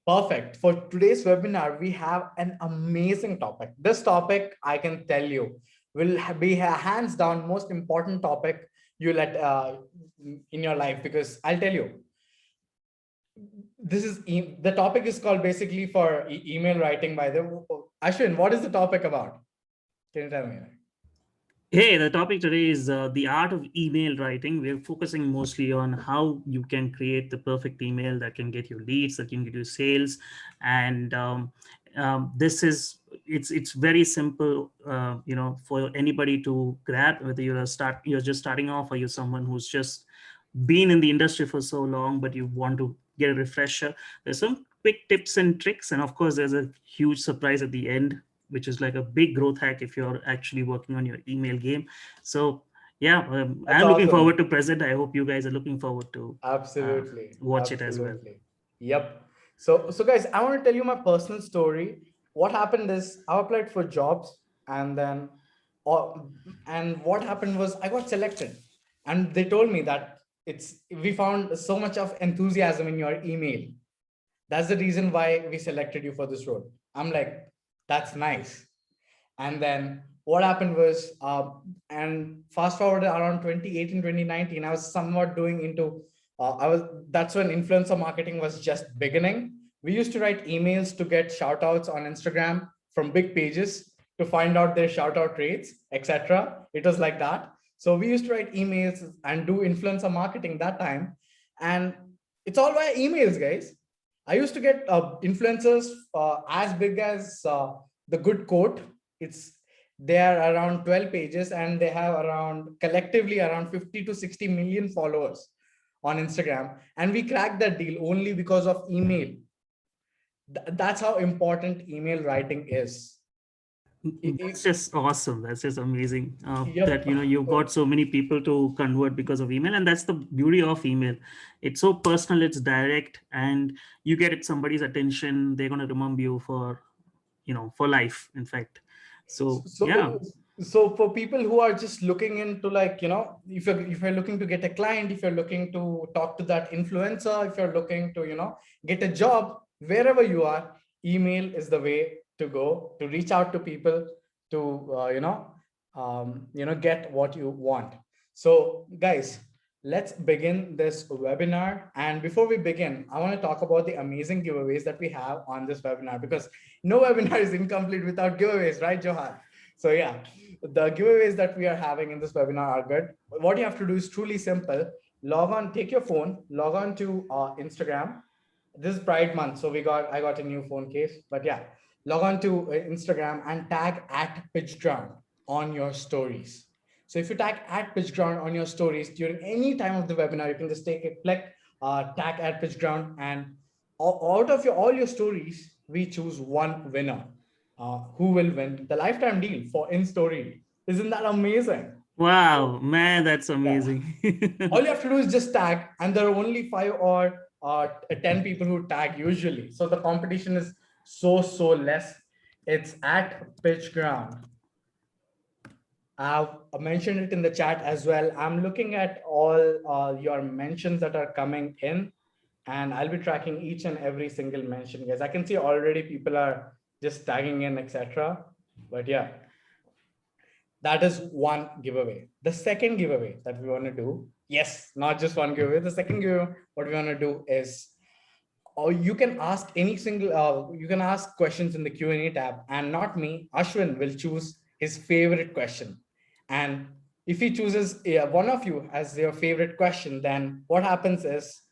Perfect. For today's webinar, we have an amazing topic. This topic, I can tell you, will be a hands down most important topic you let in your life, because I'll tell you, the topic is called basically for email writing. By the Ashwin, what is the topic about? Can you tell me? Hey, the topic today is the art of email writing. We're focusing mostly on how you can create the perfect email that can get you leads, that can get you sales, and this is it's very simple, for anybody to grab. Whether you're just starting off, or you're someone who's just been in the industry for so long, but you want to get a refresher. There's some quick tips and tricks, and of course, there's a huge surprise at the end, which is like a big growth hack if you're actually working on your email game. So yeah, That's I'm looking awesome. forward to present. I hope you guys are looking forward to Absolutely. watch it as well. Absolutely. Yep. So guys, I want to tell you my personal story. What happened is I applied for jobs, and then or and what happened was I got selected, and they told me that we found so much of enthusiasm in your email. That's the reason why we selected you for this role. I'm like, that's nice. And then what happened was, and fast forward around 2018, 2019, I was somewhat doing into, that's when influencer marketing was just beginning. We used to write emails to get shout outs on Instagram from big pages to find out their shout out rates, etc. It was like that. So we used to write emails and do influencer marketing that time. And it's all via emails, guys. I used to get influencers as big as the good quote. It's They are around 12 pages, and they have around collectively around 50 to 60 million followers on Instagram. And we cracked that deal only because of email. That's how important email writing is. That's just awesome. That's just amazing. That Yep. you've got so many people to convert because of email, and that's the beauty of email. It's so personal, it's direct, and you get it somebody's attention. They're gonna remember you for for life. In fact, so yeah. So, so for people who are just looking into, like, if you're looking to get a client, if you're looking to talk to that influencer, if you're looking to, get a job, wherever you are, email is the way to go to reach out to people to, get what you want. So guys, let's begin this webinar. And before we begin, I want to talk about the amazing giveaways that we have on this webinar, because no webinar is incomplete without giveaways, right, Johan? So yeah, the giveaways that we are having in this webinar are good. What you have to do is truly simple. Log on, take your phone, log on to Instagram. This is Pride month, so I got a new phone case. But yeah, log on to Instagram and tag at PitchGround on your stories. So if you tag at PitchGround on your stories during any time of the webinar, you can just take a click, tag at PitchGround, and out of all your stories, we choose one winner who will win the lifetime deal for Instoried. Isn't that amazing? Wow, man, that's Yeah. All amazing. you have to do is just tag, and there are only 5 or 10 people who tag usually. So the competition is so less. It's at PitchGround. I've mentioned it in the chat as well. I'm looking at all your mentions that are coming in, and I'll be tracking each and every single mention, guys. I can see already people are just tagging in, etc. But yeah, that is one giveaway. The second giveaway that we want to do, yes, not just one giveaway. The second giveaway, what we want to do is, or you can ask you can ask questions in the Q&A tab, and not me, Ashwin will choose his favorite question. And if he chooses one of you as your favorite question, then what happens is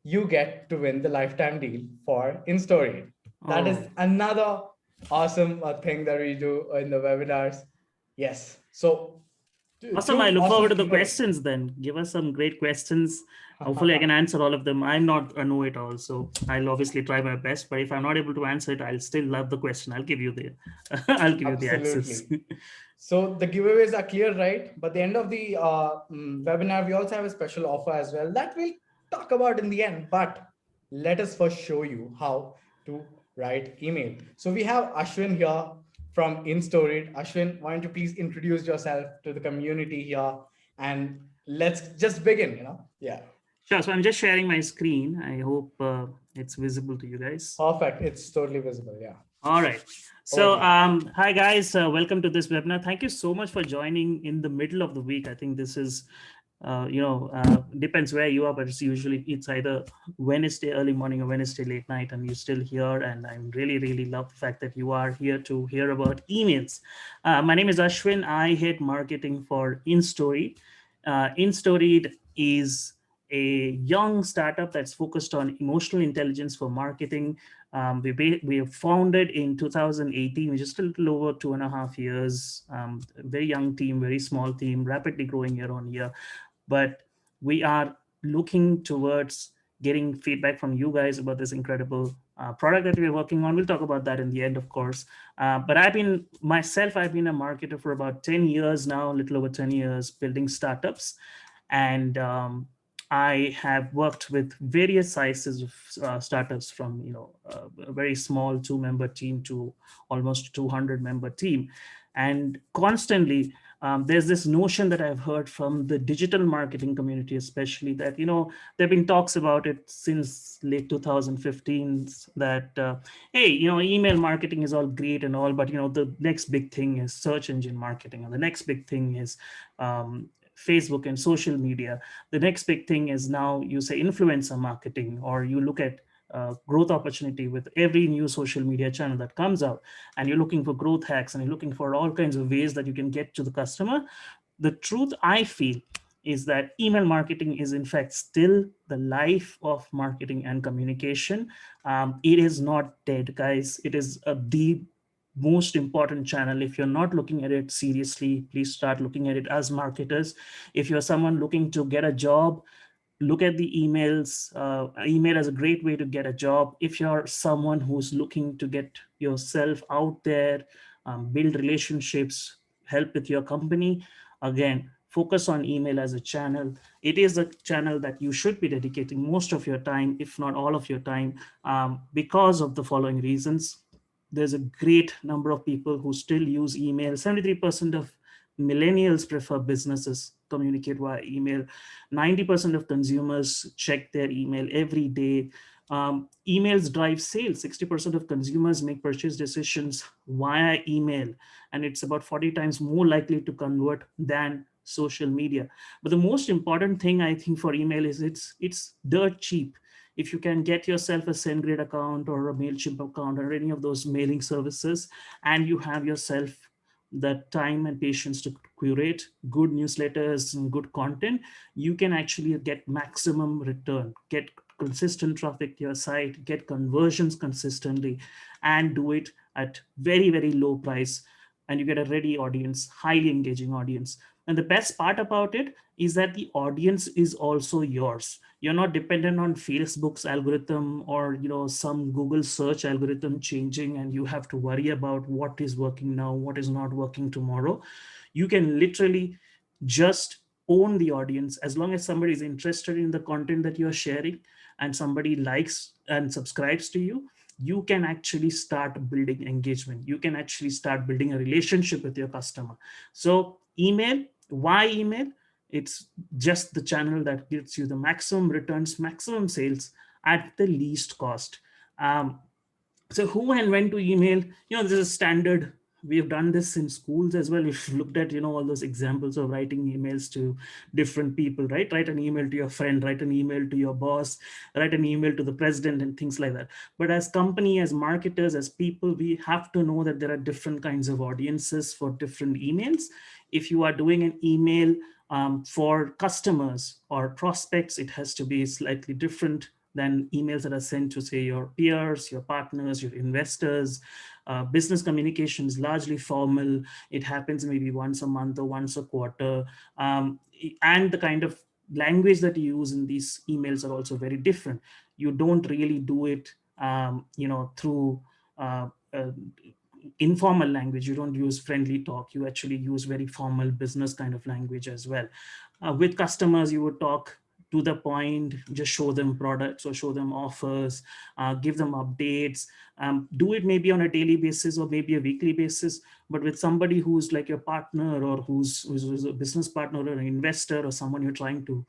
you get to win the lifetime deal for Instoried. That is Oh, another awesome thing that we do in the webinars. Yes. So awesome. I two look forward awesome to the giveaways. questions then. Give us some great questions. Hopefully, I can answer all of them. I'm not a know it all, so I'll obviously try my best. But if I'm not able to answer it, I'll still love the question. I'll give you the, I'll give you the access. Absolutely. So the giveaways are clear, right? But the end of the webinar, we also have a special offer as well that we'll talk about in the end. But let us first show you how to write email. So we have Ashwin here from Instoried. Ashwin, why don't you please introduce yourself to the community here, and let's just begin. Yeah. Sure. So I'm just sharing my screen. I hope it's visible to you guys. Perfect. It's totally visible. Yeah. All right. Over So, to you. hi guys, welcome to this webinar. Thank you so much for joining in the middle of the week. I think this is, depends where you are, but it's either Wednesday early morning or Wednesday late night, and you're still here. And I'm really love the fact that you are here to hear about emails. My name is Ashwin. I head marketing for Instoried. Instoried is a young startup that's focused on emotional intelligence for marketing. We were founded in 2018, which is just a little over 2.5 years. Very young team, very small team, rapidly growing year on year. But we are looking towards getting feedback from you guys about this incredible product that we're working on. We'll talk about that in the end, of course. But I've been a marketer for about 10 years now, a little over 10 years, building startups. And I have worked with various sizes of startups, from a very small 2-member team to almost 200-member team, and constantly there's this notion that I've heard from the digital marketing community, especially, that there've been talks about it since late 2015, that hey, email marketing is all great and all, but the next big thing is search engine marketing, and the next big thing is um, Facebook and social media. The next big thing is, now you say, influencer marketing, or you look at growth opportunity with every new social media channel that comes out, and you're looking for growth hacks, and you're looking for all kinds of ways that you can get to the customer. The truth, I feel, is that email marketing is in fact still the life of marketing and communication. It is not dead, guys. It is the most important channel. If you're not looking at it seriously, please start looking at it as marketers. If you're someone looking to get a job, look at the emails. Email is a great way to get a job. If you're someone who's looking to get yourself out there, build relationships, help with your company, again, focus on email as a channel. It is a channel that you should be dedicating most of your time, if not all of your time, because of the following reasons. There's a great number of people who still use email. 73% of millennials prefer businesses communicate via email. 90% of consumers check their email every day. Emails drive sales. 60% of consumers make purchase decisions via email, and it's about 40 times more likely to convert than social media. But the most important thing, I think, for email is it's dirt cheap. If you can get yourself a SendGrid account or a MailChimp account or any of those mailing services, and you have yourself the time and patience to curate good newsletters and good content, you can actually get maximum return, get consistent traffic to your site, get conversions consistently, and do it at very low price. And you get a ready audience, highly engaging audience. And the best part about it is that the audience is also yours. You're not dependent on Facebook's algorithm, or some Google search algorithm changing, and you have to worry about what is working now, what is not working tomorrow. You can literally just own the audience. As long as somebody is interested in the content that you're sharing, and somebody likes and subscribes to you, you can actually start building engagement. You can actually start building a relationship with your customer. So email, why email? It's just the channel that gives you the maximum returns, maximum sales at the least cost. um, so who and when to email? This is standard. We have done this in schools as well. We've looked at all those examples of writing emails to different people, right? Write an email to your friend, write an email to your boss, write an email to the president, and things like that. But as company, as marketers, as people, we have to know that there are different kinds of audiences for different emails. If you are doing an email for customers or prospects, it has to be slightly different than emails that are sent to, say, your peers, your partners, your investors. Business communication is largely formal. It happens maybe once a month or once a quarter. And the kind of language that you use in these emails are also very different. You don't really do it through uh, uh, informal language. You don't use friendly talk. You actually use very formal business kind of language as well. With customers, you would talk to the point, just show them products or show them offers, give them updates. Do it maybe on a daily basis or maybe a weekly basis. But with somebody who's like your partner, or who's a business partner or an investor, or someone you're trying to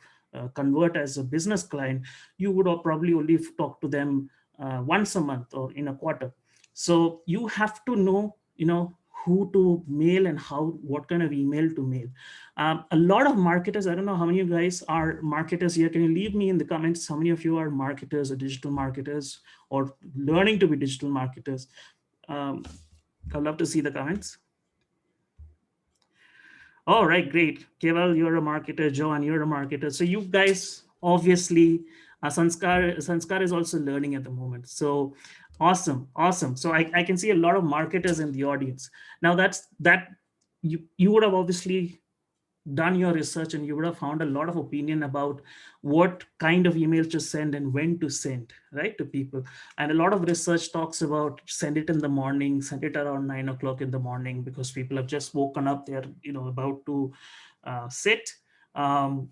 convert as a business client, you would probably only talk to them once a month or in a quarter. So you have to know, who to mail and how, what kind of email to mail. A lot of marketers, I don't know how many of you guys are marketers here. Can you leave me in the comments how many of you are marketers or digital marketers or learning to be digital marketers? um, I'd love to see the comments. All right, great. Keval, you're a marketer. Joan, you're a marketer. So you guys obviously, Sanskar is also learning at the moment. So awesome, awesome. So I can see a lot of marketers in the audience. Now that you would have obviously done your research and you would have found a lot of opinion about what kind of emails to send and when to send, right, to people. And a lot of research talks about send it in the morning, send it around 9 o'clock in the morning, because people have just woken up, they're about to sit, and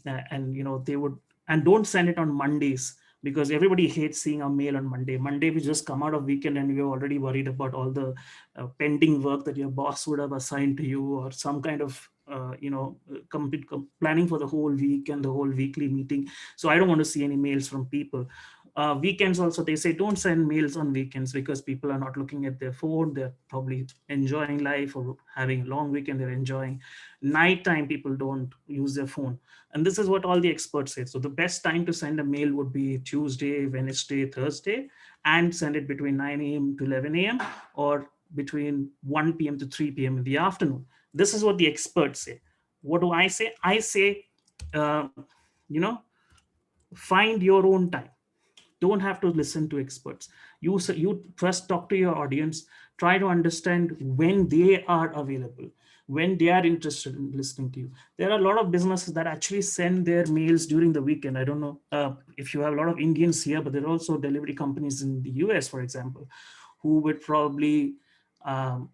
they would, and don't send it on Mondays, because everybody hates seeing a mail on Monday. We just come out of weekend and we're already worried about all the pending work that your boss would have assigned to you, or some kind of planning for the whole week and the whole weekly meeting. So I don't want to see any mails from people. Weekends also, they say don't send mails on weekends, because people are not looking at their phone, they're probably enjoying life or having a long weekend, they're enjoying. Nighttime, people don't use their phone. And this is what all the experts say. So the best time to send a mail would be Tuesday, Wednesday, Thursday, and send it between 9 a.m. to 11 a.m. or between 1 p.m. to 3 p.m. in the afternoon. This is what the experts say. What do I say? I say, uh, you know, find your own time. Don't have to listen to experts. You first talk to your audience, try to understand when they are available, when they are interested in listening to you. There are a lot of businesses that actually send their mails during the weekend. I don't know if you have a lot of Indians here, but there are also delivery companies in the US, for example, who would probably um,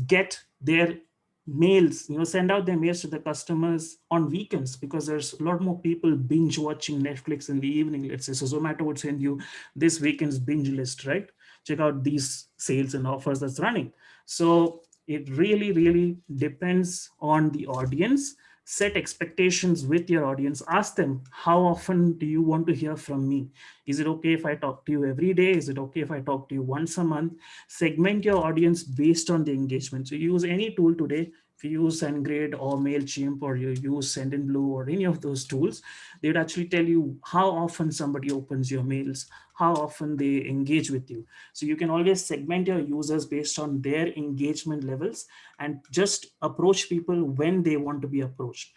get their mails, send out their mails to the customers on weekends, because there's a lot more people binge watching Netflix in the evening. Let's say, so Zomato would send you this weekend's binge list, right? Check out these sales and offers that's running. So it really, really depends on the audience. Set expectations with your audience. Ask them, how often do you want to hear from me? Is it okay if I talk to you every day? Is it okay if I talk to you once a month? Segment your audience based on the engagement. So use any tool today. If you use SendGrid or MailChimp, or you use Sendinblue or any of those tools, they would actually tell you how often somebody opens your mails, how often they engage with you. So you can always segment your users based on their engagement levels, and just approach people when they want to be approached.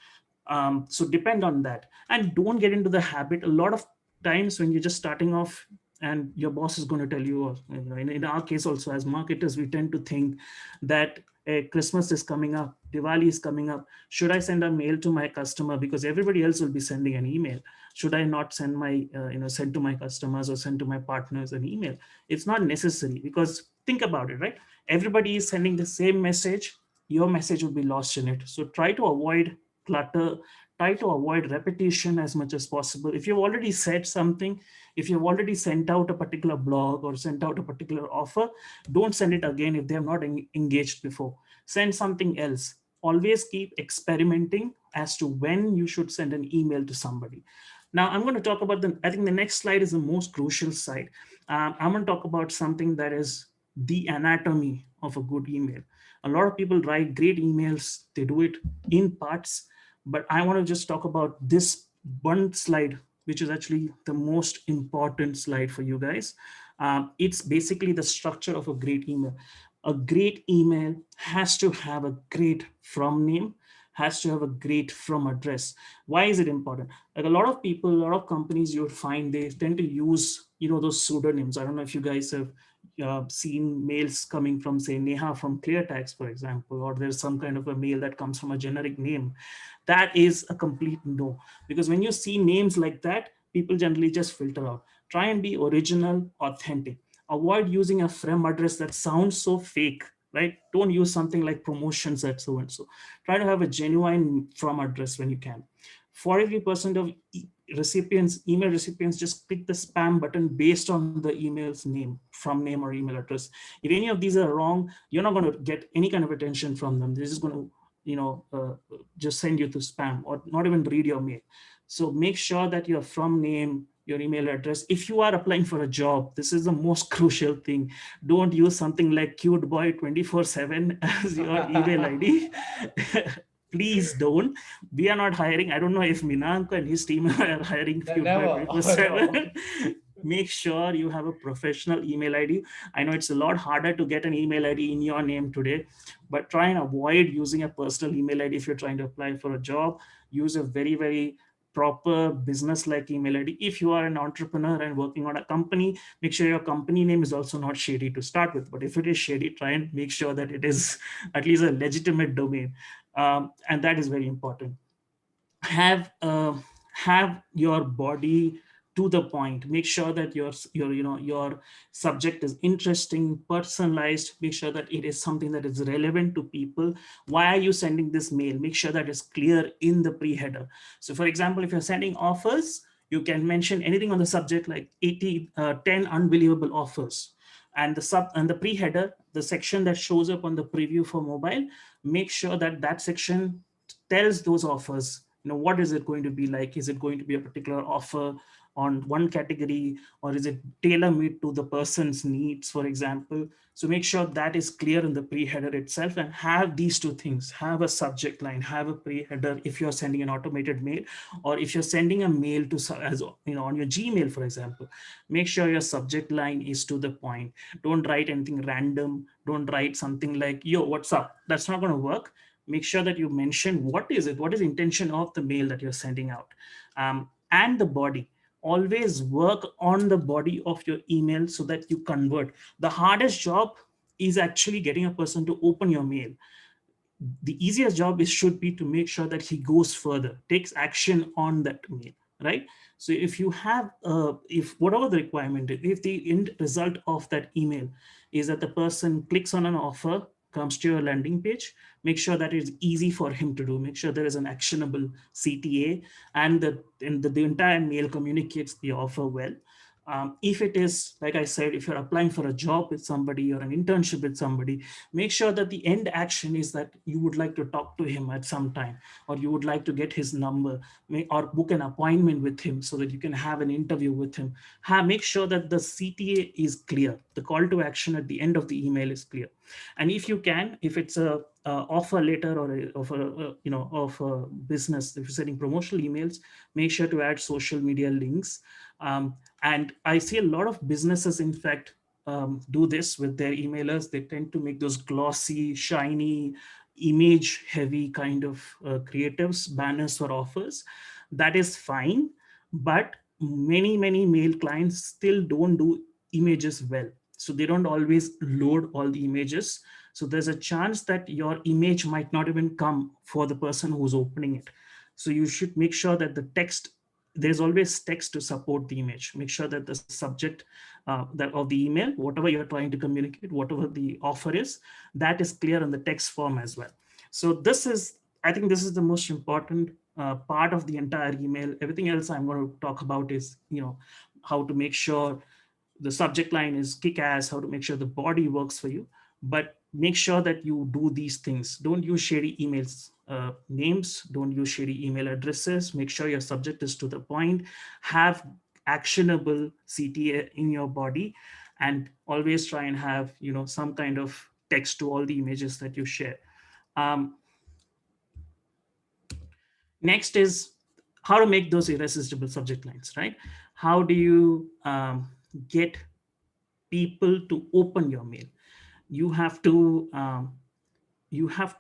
So depend on that, and don't get into the habit. A lot of times when you're just starting off and your boss is going to tell you, or in our case also as marketers, we tend to think that Christmas is coming up, Diwali is coming up, should I send a mail to my customer because everybody else will be sending an email? Should I not send my send to my customers or send to my partners an email? It's not necessary, because think about it, right? Everybody is sending the same message, your message will be lost in it. So try to avoid clutter, try to avoid repetition as much as possible. If you've already said something, if you've already sent out a particular blog or sent out a particular offer, don't send it again if they have not engaged before. Send something else. Always keep experimenting as to when you should send an email to somebody. Now, I'm going to talk about I think the next slide is the most crucial slide. I'm going to talk about something that is the anatomy of a good email. A lot of people write great emails, they do it in parts, but I want to just talk about this one slide, which is actually the most important slide for you guys. It's basically the structure of a great email. A great email has to have a great from name, has to have a great from address. Why is it important? Like a lot of people, a lot of companies, you would find they tend to use, those pseudonyms. I don't know if you guys have seen mails coming from, say, Neha from ClearTax, for example, or there's some kind of a mail that comes from a generic name. That is a complete no, because when you see names like that, people generally just filter out. Try and be original, authentic. Avoid using a from address that sounds so fake, right? Don't use something like promotions at so and so. Try to have a genuine from address when you can. 43% of email recipients just click the spam button based on the email's name, from name or email address. If any of these are wrong, you're not going to get any kind of attention from them. They're just going to just send you to spam or not even read your mail. So make sure that your from name, your email address. If you are applying for a job, this is the most crucial thing. Don't use something like cute boy 24/7 as your email ID. Please don't. We are not hiring. I don't know if Minank and his team are hiring cute boy Never. Oh, no. 24/7. Make sure you have a professional email ID. I know it's a lot harder to get an email ID in your name today, but try and avoid using a personal email ID if you're trying to apply for a job. Use a very, very proper business like email ID. If you are an entrepreneur and working on a company, make sure your company name is also not shady to start with. But if it is shady, try and make sure that it is at least a legitimate domain. And that is very important. Have your body to the point. Make sure that your subject is interesting, personalized. Make sure that it is something that is relevant to people. Why are you sending this mail? Make sure that it's clear in the pre-header. So for example, if you're sending offers, you can mention anything on the subject like 10 unbelievable offers, and the pre-header, the section that shows up on the preview for mobile. Make sure that that section tells those offers, what is it going to be like. Is it going to be a particular offer on one category, or is it tailor made to the person's needs, for example? So make sure that is clear in the pre-header itself, and have these two things: have a subject line, have a pre-header if you're sending an automated mail, or if you're sending a mail to as on your Gmail, for example. Make sure your subject line is to the point. Don't write anything random. Don't write something like, yo, what's up. That's not going to work. Make sure that you mention what is it, what is the intention of the mail that you're sending out. And the body, always work on the body of your email so that you convert. The hardest job is actually getting a person to open your mail. The easiest job is should be to make sure that he goes further, takes action on that mail, right? So if you have if whatever the requirement is, if the end result of that email is that the person clicks on an offer, comes to your landing page, make sure that it's easy for him to do. Make sure there is an actionable CTA, and the entire mail communicates the offer well. If it is, like I said, if you're applying for a job with somebody or an internship with somebody, make sure that the end action is that you would like to talk to him at some time, or you would like to get his number, or book an appointment with him so that you can have an interview with him. Make sure that the CTA is clear. The call to action at the end of the email is clear. And if you can, if it's a offer letter or of a business, if you're sending promotional emails, make sure to add social media links. And I see a lot of businesses, in fact, do this with their emailers. They tend to make those glossy, shiny, image heavy kind of creatives, banners for offers. That is fine. But many mail clients still don't do images well. So they don't always load all the images. So there's a chance that your image might not even come for the person who's opening it. So you should make sure that the text, there's always text to support the image. Make sure that the subject that of the email, whatever you're trying to communicate, whatever the offer is, that is clear in the text form as well. So I think this is the most important part of the entire email. Everything else I'm going to talk about is, how to make sure the subject line is kick-ass, how to make sure the body works for you. But make sure that you do these things. Don't use shady emails names. Don't use shady email addresses. Make sure your subject is to the point. Have actionable CTA in your body, and always try and have some kind of text to all the images that you share. um, Next is how to make those irresistible subject lines, right? How do you get people to open your mail? You have to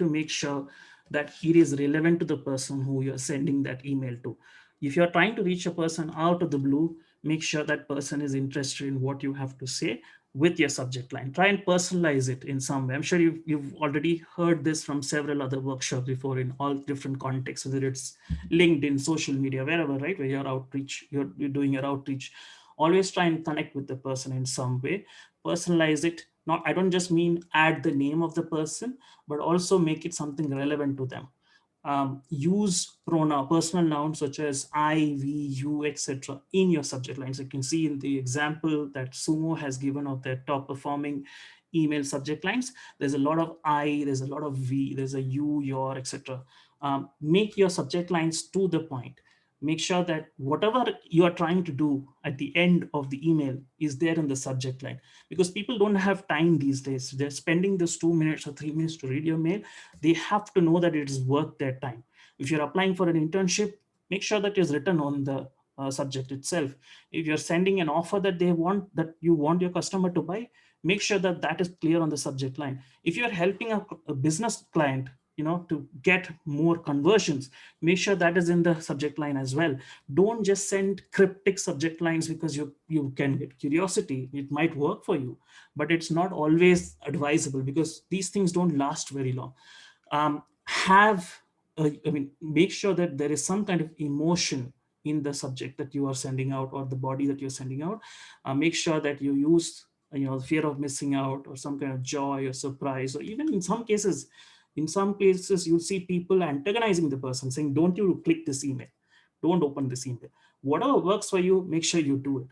make sure that it is relevant to the person who you're sending that email to. If you're trying to reach a person out of the blue, make sure that person is interested in what you have to say with your subject line. Try and personalize it in some way. I'm sure you've already heard this from several other workshops before in all different contexts, whether it's LinkedIn, social media, wherever, right? Where you're doing your outreach. Always try and connect with the person in some way. Personalize it. Not, I don't just mean add the name of the person, but also make it something relevant to them. Use personal nouns such as I, we, you, etc. in your subject lines. You can see in the example that Sumo has given of their top performing email subject lines, there's a lot of I, there's a lot of we, there's a you, your, etc. Make your subject lines to the point. make sure that whatever you are trying to do at the end of the email is there in the subject line, because people don't have time these days. They're spending this 2 minutes or 3 minutes to read your mail. They have to know that it is worth their time. If you're applying for an internship, make sure that is written on the subject itself. If you're sending an offer that they want, that you want your customer to buy, make sure that that is clear on the subject line. If you're helping a business client, to get more conversions, make sure that is in the subject line as well. Don't just send cryptic subject lines because you can get curiosity. It might work for you, but it's not always advisable, because these things don't last very long. Have I mean, make sure that there is some kind of emotion in the subject that you are sending out, or the body that you're sending out. Make sure that you use, fear of missing out, or some kind of joy or surprise, or even in some places you'll see people antagonizing the person, saying, don't you click this email, don't open this email. Whatever works for you, make sure you do it.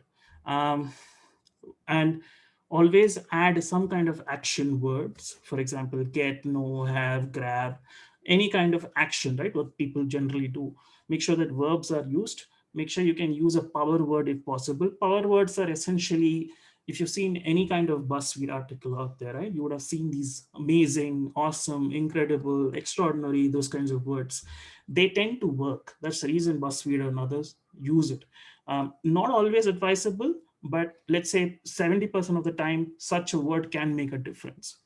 And always add some kind of action words. For example, get, know, have, grab, any kind of action, right? What people generally do. Make sure that verbs are used. Make sure you can use a power word if possible. Power words are essentially, if you've seen any kind of BuzzFeed article out there, right, you would have seen these amazing, awesome, incredible, extraordinary, those kinds of words. They tend to work. That's the reason BuzzFeed and others use it. Not always advisable, but let's say 70% of the time, such a word can make a difference.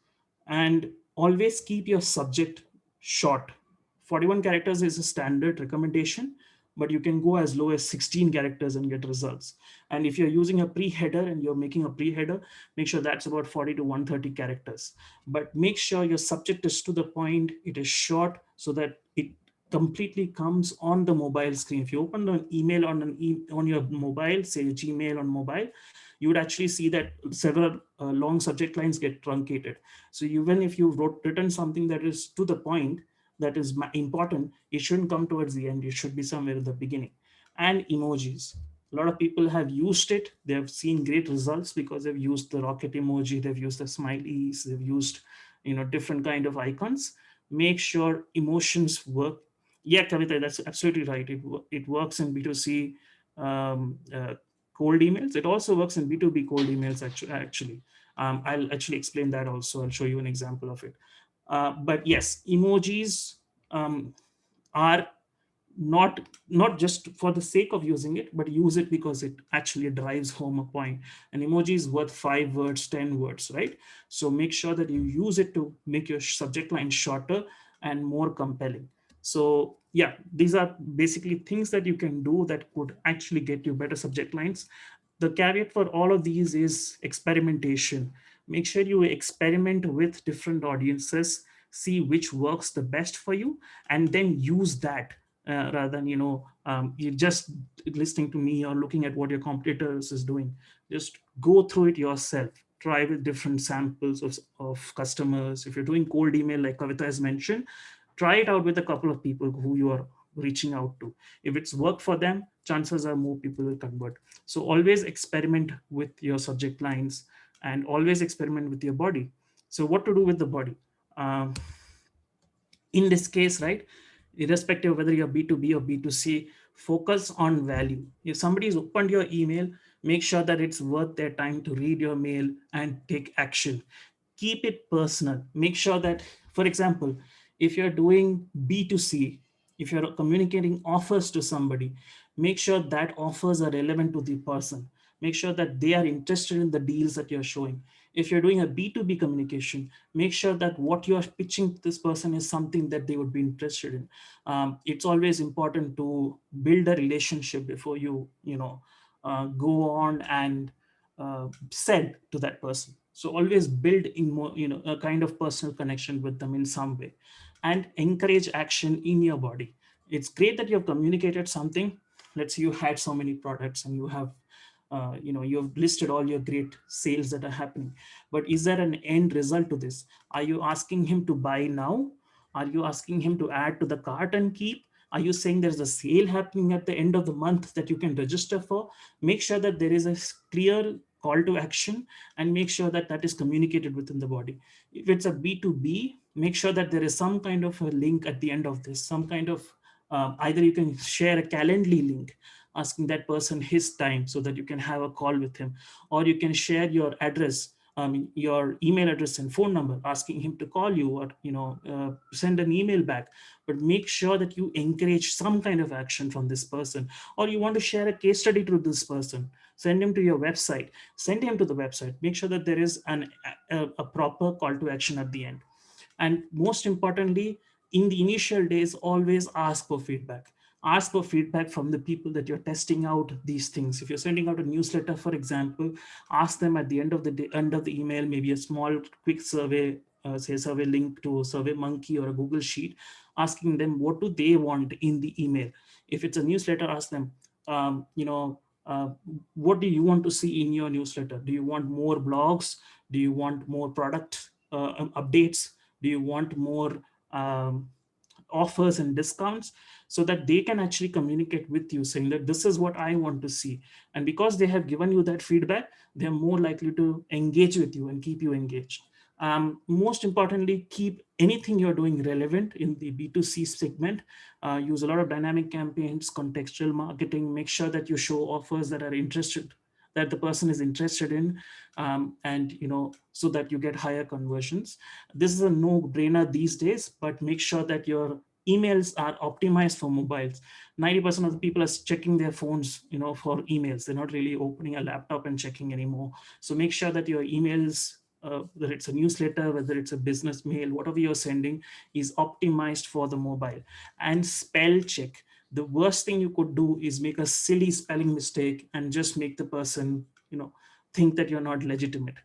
And always keep your subject short. 41 characters is a standard recommendation, but you can go as low as 16 characters and get results. And if you're using a pre-header and you're making a pre-header, make sure that's about 40 to 130 characters. But make sure your subject is to the point, it is short, so that it completely comes on the mobile screen. If you open an email on on your mobile, say Gmail on mobile, you would actually see that several long subject lines get truncated. So even if you've written something that is to the point, that is important, it shouldn't come towards the end. It should be somewhere in the beginning. And emojis. A lot of people have used it. They have seen great results because they've used the rocket emoji, they've used the smileys, they've used different kind of icons. Make sure emotions work. Yeah, Kavita, that's absolutely right. It works in B2C cold emails. It also works in B2B cold emails, actually. I'll actually explain that also. I'll show you an example of it. But yes, emojis um, are not not just for the sake of using it, but use it because it actually drives home a point. An emoji is worth 5 words, 10 words, right? So make sure that you use it to make your subject line shorter and more compelling. So yeah, these are basically things that you can do that could actually get you better subject lines. The caveat for all of these is experimentation. Make sure you experiment with different audiences, see which works the best for you, and then use that, rather than you just listening to me or looking at what your competitors is doing. Just go through it yourself. Try with different samples of customers. If you're doing cold email, like Kavita has mentioned, try it out with a couple of people who you are reaching out to. If it's worked for them, chances are more people will convert. So always experiment with your subject lines, and always experiment with your body. So what to do with the body? um, in this case, right, irrespective of whether you're B2B or B2C, focus on value. If somebody's opened your email, make sure that it's worth their time to read your mail and take action. Keep it personal. Make sure that, for example, if you're doing B2C, if you're communicating offers to somebody, make sure that offers are relevant to the person. Make sure that they are interested in the deals that you're showing. If you're doing a B2B communication, make sure that what you're pitching to this person is something that they would be interested in. It's always important to build a relationship before go on and said to that person. So always build in more, a kind of personal connection with them in some way, and encourage action in your body. It's great that you have communicated something. Let's say you had so many products and you have you have listed all your great sales that are happening, but is there an end result to this? Are you asking him to buy now? Are you asking him to add to the cart and keep? Are you saying there's a sale happening at the end of the month that you can register for? Make sure that there is a clear call to action, and make sure that that is communicated within the body. If it's a B2B, make sure that there is some kind of a link at the end of this, some kind of Either you can share a Calendly link asking that person his time so that you can have a call with him, or you can share your address, your email address and phone number, asking him to call you, or send an email back. But make sure that you encourage some kind of action from this person. Or you want to share a case study to this person, send him to your website, send him to the website. Make sure that there is a proper call to action at the end. And most importantly, in the initial days, always ask for feedback. Ask for feedback from the people that you're testing out these things. If you're sending out a newsletter, for example, ask them at the end of the day, end of the email, maybe a small quick survey, say survey link to Survey Monkey or a Google Sheet, asking them what do they want in the email. If it's a newsletter, ask them, um, you know uh, what do you want to see in your newsletter? Do you want more blogs? Do you want more product updates? Do you want more um, offers and discounts? So that they can actually communicate with you saying that this is what I want to see. And because they have given you that feedback, they're more likely to engage with you and keep you engaged. Most importantly, keep anything you're doing relevant in the B2C segment. Use a lot of dynamic campaigns, contextual marketing. Make sure that you show offers that are interested, that the person is interested in, and so that you get higher conversions. This is a no-brainer these days, but make sure that your emails are optimized for mobiles. 90% of the people are checking their phones, for emails. They're not really opening a laptop and checking anymore. So make sure that your emails, whether it's a newsletter, whether it's a business mail, whatever you're sending, is optimized for the mobile. And spell check. The worst thing you could do is make a silly spelling mistake and just make the person, think that you're not legitimate.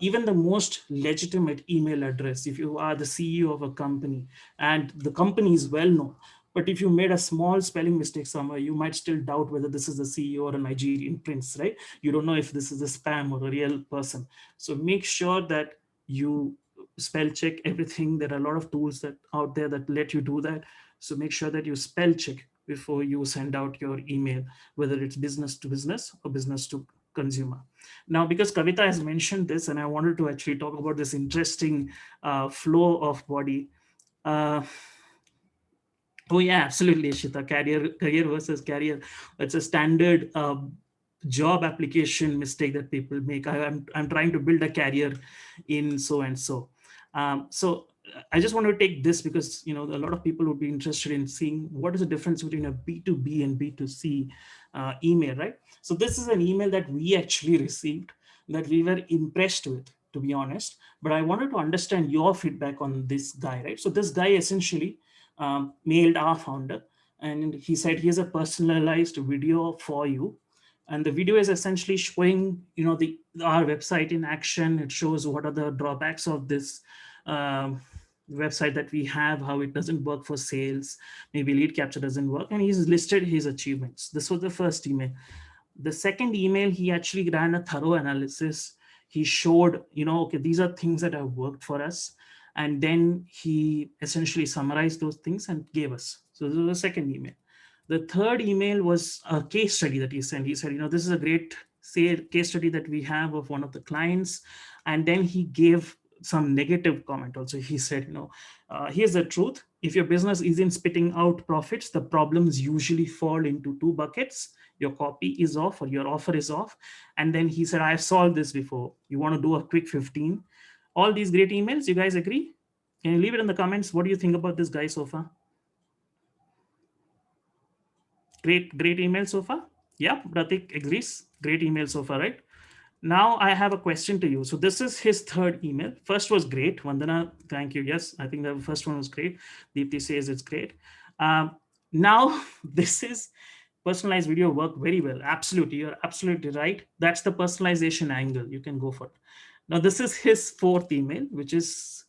Even the most legitimate email address, if you are the CEO of a company and the company is well known, but if you made a small spelling mistake somewhere, you might still doubt whether this is a CEO or a Nigerian prince, right? You don't know if this is a spam or a real person. So make sure that you spell check everything. There are a lot of tools that out there that let you do that. So make sure that you spell check before you send out your email, whether it's business to business or business to consumer. Now, because Kavita has mentioned this, and I wanted to actually talk about this interesting flow of body. Uh, oh yeah, absolutely, Shita. Career versus career. It's a standard job application mistake that people make. I'm trying to build a career in so and so. So I just want to take this because a lot of people would be interested in seeing what is the difference between a B2B and B2C email, right? So this is an email that we actually received that we were impressed with, to be honest. But I wanted to understand your feedback on this guy, right? So this guy essentially mailed our founder, and he said here's a personalized video for you. And the video is essentially showing the our website in action. It shows what are the drawbacks of this um, website that we have, how it doesn't work for sales, maybe lead capture doesn't work, and he's listed his achievements. This was the first email. The second email, he actually ran a thorough analysis. He showed, okay, these are things that have worked for us. And then he essentially summarized those things and gave us. So this was the second email. The third email was a case study that he sent. He said, this is a great case study that we have of one of the clients. And then he gave some negative comment also. He said, here's the truth. If your business isn't spitting out profits, the problems usually fall into two buckets. Your copy is off or your offer is off. And then he said, I've solved this before. You want to do a quick 15? All these great emails. You guys agree? Can you leave it in the comments? What do you think about this guy so far? Great email so far. Yeah, Pratik agrees. Great email so far, right? Now I have a question to you. So this is his third email. First was great. Vandana, thank you. Yes, I think the first one was great. Deepti says it's great. Now this is personalized video work very well. Absolutely. You're absolutely right. That's the personalization angle. You can go for it. Now this is his fourth email, which is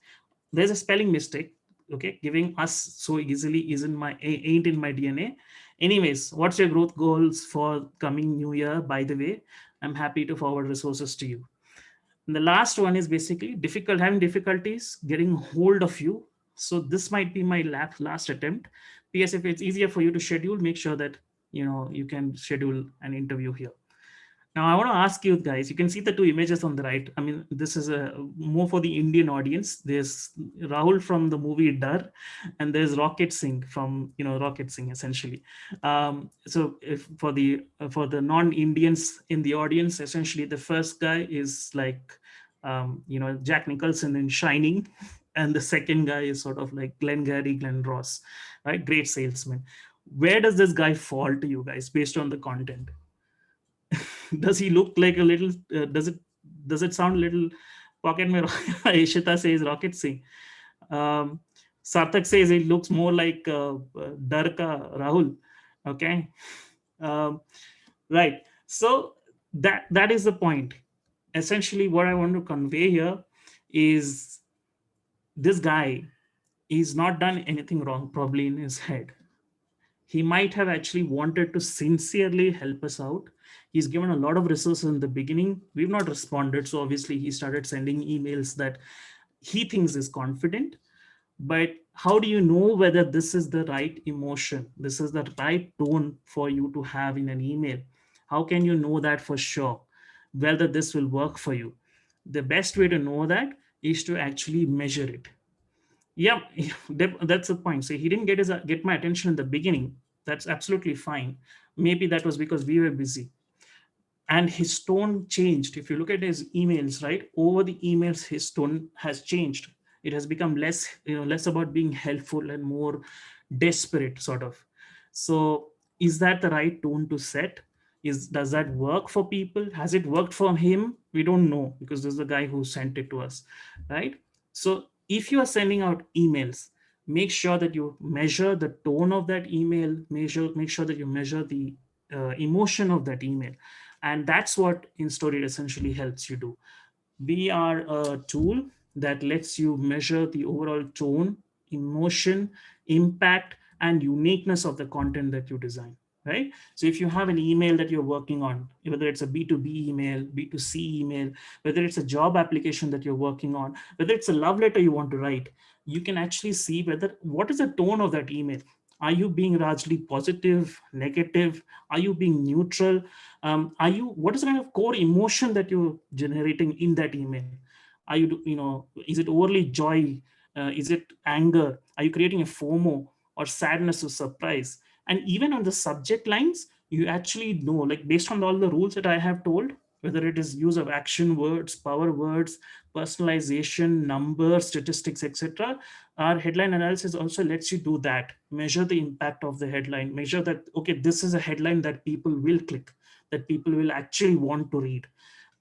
there's a spelling mistake. Okay, giving us so easily isn't my ain't in my DNA. Anyways, what's your growth goals for coming new year? By the way, I'm happy to forward resources to you. And the last one is basically having difficulties getting hold of you. So this might be my last attempt. P.S. If it's easier for you to schedule, make sure that you can schedule an interview here. Now I want to ask you guys. You can see the two images on the right. I mean, this is a more for the Indian audience. There's Rahul from the movie Dar, and there's Rocket Singh from Rocket Singh essentially. So if for the non-Indians in the audience, essentially the first guy is like Jack Nicholson in Shining, and the second guy is sort of like Glengarry Glen Ross, right? Great salesman. Where does this guy fall to you guys based on the content? Does he look like a little? Does it sound a little? Pocket mein Ishita says Rocket Singh. Um, Sarthak says it looks more like Dar ka Rahul. Okay, um, right. So that is the point. Essentially, what I want to convey here is this guy is not done anything wrong probably in his head. He might have actually wanted to sincerely help us out. He's given a lot of resources in the beginning. We've not responded. So obviously he started sending emails that he thinks is confident. But how do you know whether this is the right emotion? This is the right tone for you to have in an email? How can you know that for sure? Whether this will work for you? The best way to know that is to actually measure it. Yeah, that's the point. So he didn't get my attention in the beginning. That's absolutely fine. Maybe that was because we were busy, and his tone changed. If you look at his emails, right, over the emails his tone has changed. It has become less about being helpful and more desperate sort of. So is that the right tone to set? Does that work for people? Has it worked for him? We don't know, because this is the guy who sent it to us, right? So if you are sending out emails, make sure that you measure the tone of that email, make sure that you measure the emotion of that email. And that's what Instoried essentially helps you do. We are a tool that lets you measure the overall tone, emotion, impact, and uniqueness of the content that you design. Right? So if you have an email that you're working on, whether it's a B2B email, B2C email, whether it's a job application that you're working on, whether it's a love letter you want to write, you can actually see whether what is the tone of that email. Are you being largely positive, negative? Are you being neutral? Are you What is the kind of core emotion that you're generating in that email? Are you is it overly joy? Is it anger? Are you creating a FOMO or sadness or surprise? And even on the subject lines, you actually know, like based on all the rules that I have told, whether it is use of action words, power words, personalization, numbers, statistics, etc. Our headline analysis also lets you do that. Measure the impact of the headline. Measure that, okay, this is a headline that people will click, that people will actually want to read.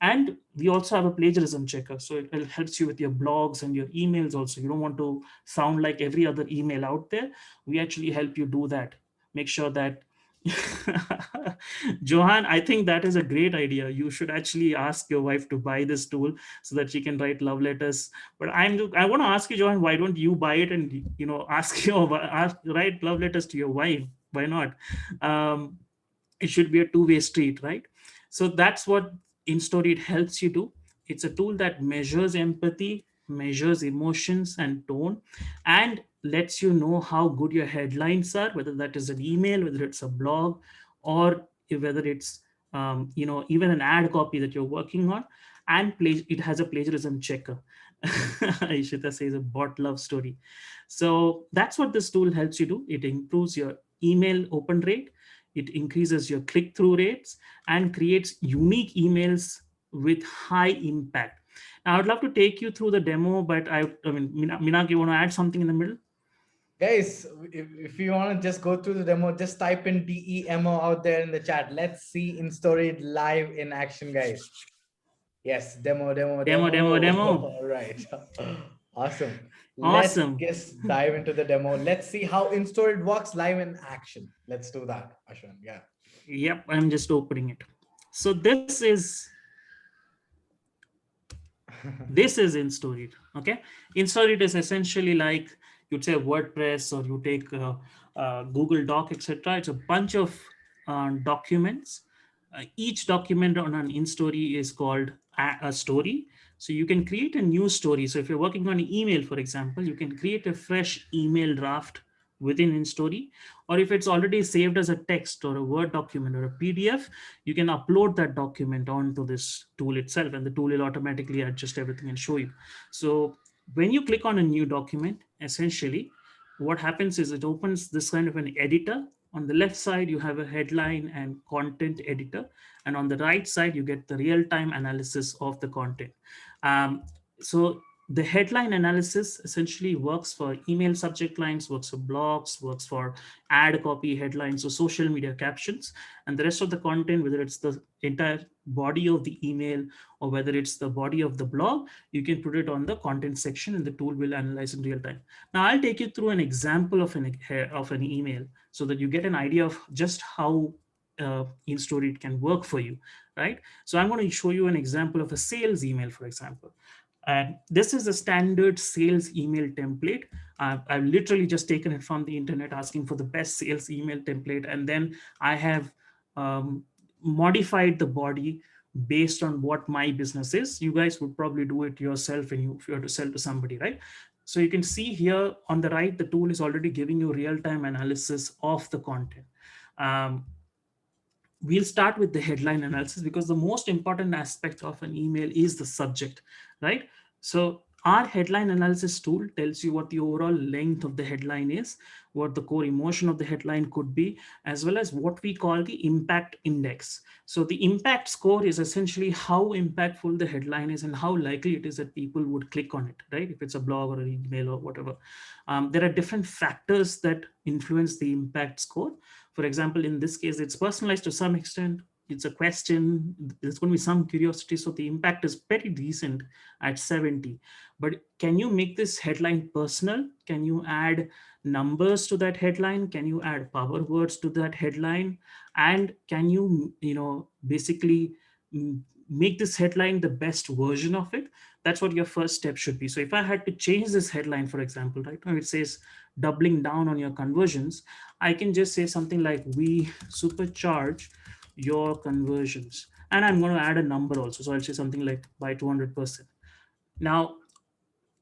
And we also have a plagiarism checker, so it helps you with your blogs and your emails also. You don't want to sound like every other email out there. We actually help you do that. Make sure that Johan, I think that is a great idea. You should actually ask your wife to buy this tool so that she can write love letters. But I want to ask you, Johan, why don't you buy it and write love letters to your wife? Why not? um, it should be a two-way street, right? So that's what Instoried helps you do. It's a tool that measures empathy, measures emotions and tone, and lets you know how good your headlines are, whether that is an email, whether it's a blog, or whether it's even an ad copy that you're working on. And it has a plagiarism checker. Ishita says a bot love story. So that's what this tool helps you do. It improves your email open rate, it increases your click through rates, and creates unique emails with high impact. Now, I'd love to take you through the demo, but I mean, Minak, you want to add something in the middle? Guys, if you want to just go through the demo, just type in DEMO out there in the chat. Let's see Instoried live in action, guys. Yes, demo, demo, Demo, demo. demo, demo. All right. Awesome. Let's Awesome. just dive into the demo. Let's see how Instoried works live in action. Let's do that, Ashwin. Yeah. Yep, I'm just opening it. So this is Instoried. Okay, Instoried is essentially like you'd say WordPress, or you take Google Doc, etc. It's a bunch of documents. Each document on an InStory is called a story. So you can create a new story. So if you're working on an email, for example, you can create a fresh email draft within InStory, or if it's already saved as a text or a Word document or a PDF, you can upload that document onto this tool itself, and the tool will automatically adjust everything and show you. So when you click on a new document, essentially what happens is it opens this kind of an editor. On the left side, you have a headline and content editor, and on the right side, you get the real time analysis of the content. Um, so the headline analysis essentially works for email subject lines, works for blogs, works for ad copy headlines or social media captions. And the rest of the content, whether it's the entire body of the email or whether it's the body of the blog, you can put it on the content section and the tool will analyze in real time. Now I'll take you through an example of an email so that you get an idea of just how InStory can work for you, right? So I'm going to show you an example of a sales email, for example. And this is a standard sales email template. I've literally just taken it from the internet, asking for the best sales email template, and then I have um, modified the body based on what my business is. You guys would probably do it yourself if you are to sell to somebody, right? So you can see here on the right, the tool is already giving you real-time analysis of the content. Um, we'll start with the headline analysis because the most important aspect of an email is the subject, right? So our headline analysis tool tells you what the overall length of the headline is, what the core emotion of the headline could be, as well as what we call the impact index. So the impact score is essentially how impactful the headline is and how likely it is that people would click on it, right? If it's a blog or an email or whatever. There are different factors that influence the impact score. For example, in this case, it's personalized to some extent. It's a question. There's going to be some curiosity. So the impact is pretty decent at 70. But can you make this headline personal? Can you add numbers to that headline? Can you add power words to that headline? And can you, basically make this headline the best version of it? That's what your first step should be. So if I had to change this headline, for example, right now it says doubling down on your conversions, I can just say something like, we supercharge your conversions. And I'm going to add a number also. So I'll say something like by 200%. Now,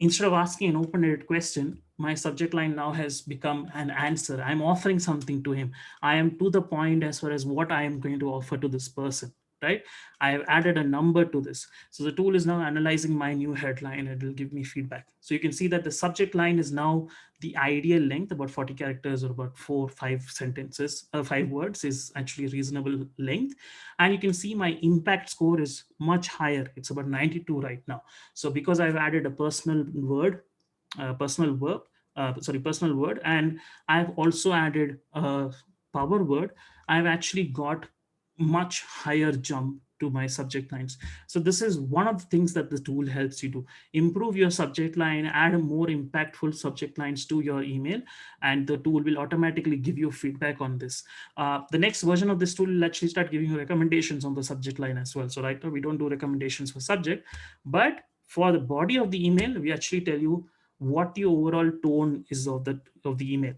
instead of asking an open-ended question, my subject line now has become an answer. I'm offering something to him. I am to the point as far as what I am going to offer to this person, right? I have added a number to this. So the tool is now analyzing my new headline and it will give me feedback. So you can see that the subject line is now the ideal length, about 40 characters or about 4 5 sentences, 5 words is actually a reasonable length. And you can see my impact score is much higher. It's about 92 right now. So because I've added a personal verb, personal word, and I've also added a power word, I've actually got much higher jump to my subject lines. So this is one of the things that the tool helps you do: improve your subject line, add a more impactful subject lines to your email, and the tool will automatically give you feedback on this. The next version of this tool will actually start giving you recommendations on the subject line as well. So right now we don't do recommendations for subject, but for the body of the email, we actually tell you what the overall tone is of the email,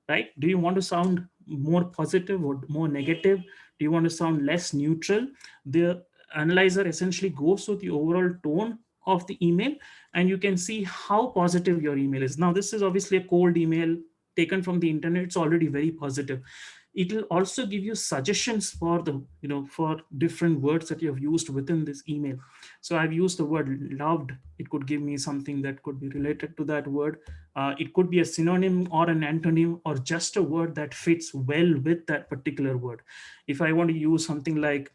right? Do you want to sound more positive or more negative? Do you want to sound less neutral? The analyzer essentially goes to the overall tone of the email, and you can see how positive your email is. Now this is obviously a cold email taken from the internet. It's already very positive. It will also give you suggestions for for different words that you have used within this email. So I've used the word loved. It could give me something that could be related to that word. It could be a synonym or an antonym or just a word that fits well with that particular word. If I want to use something like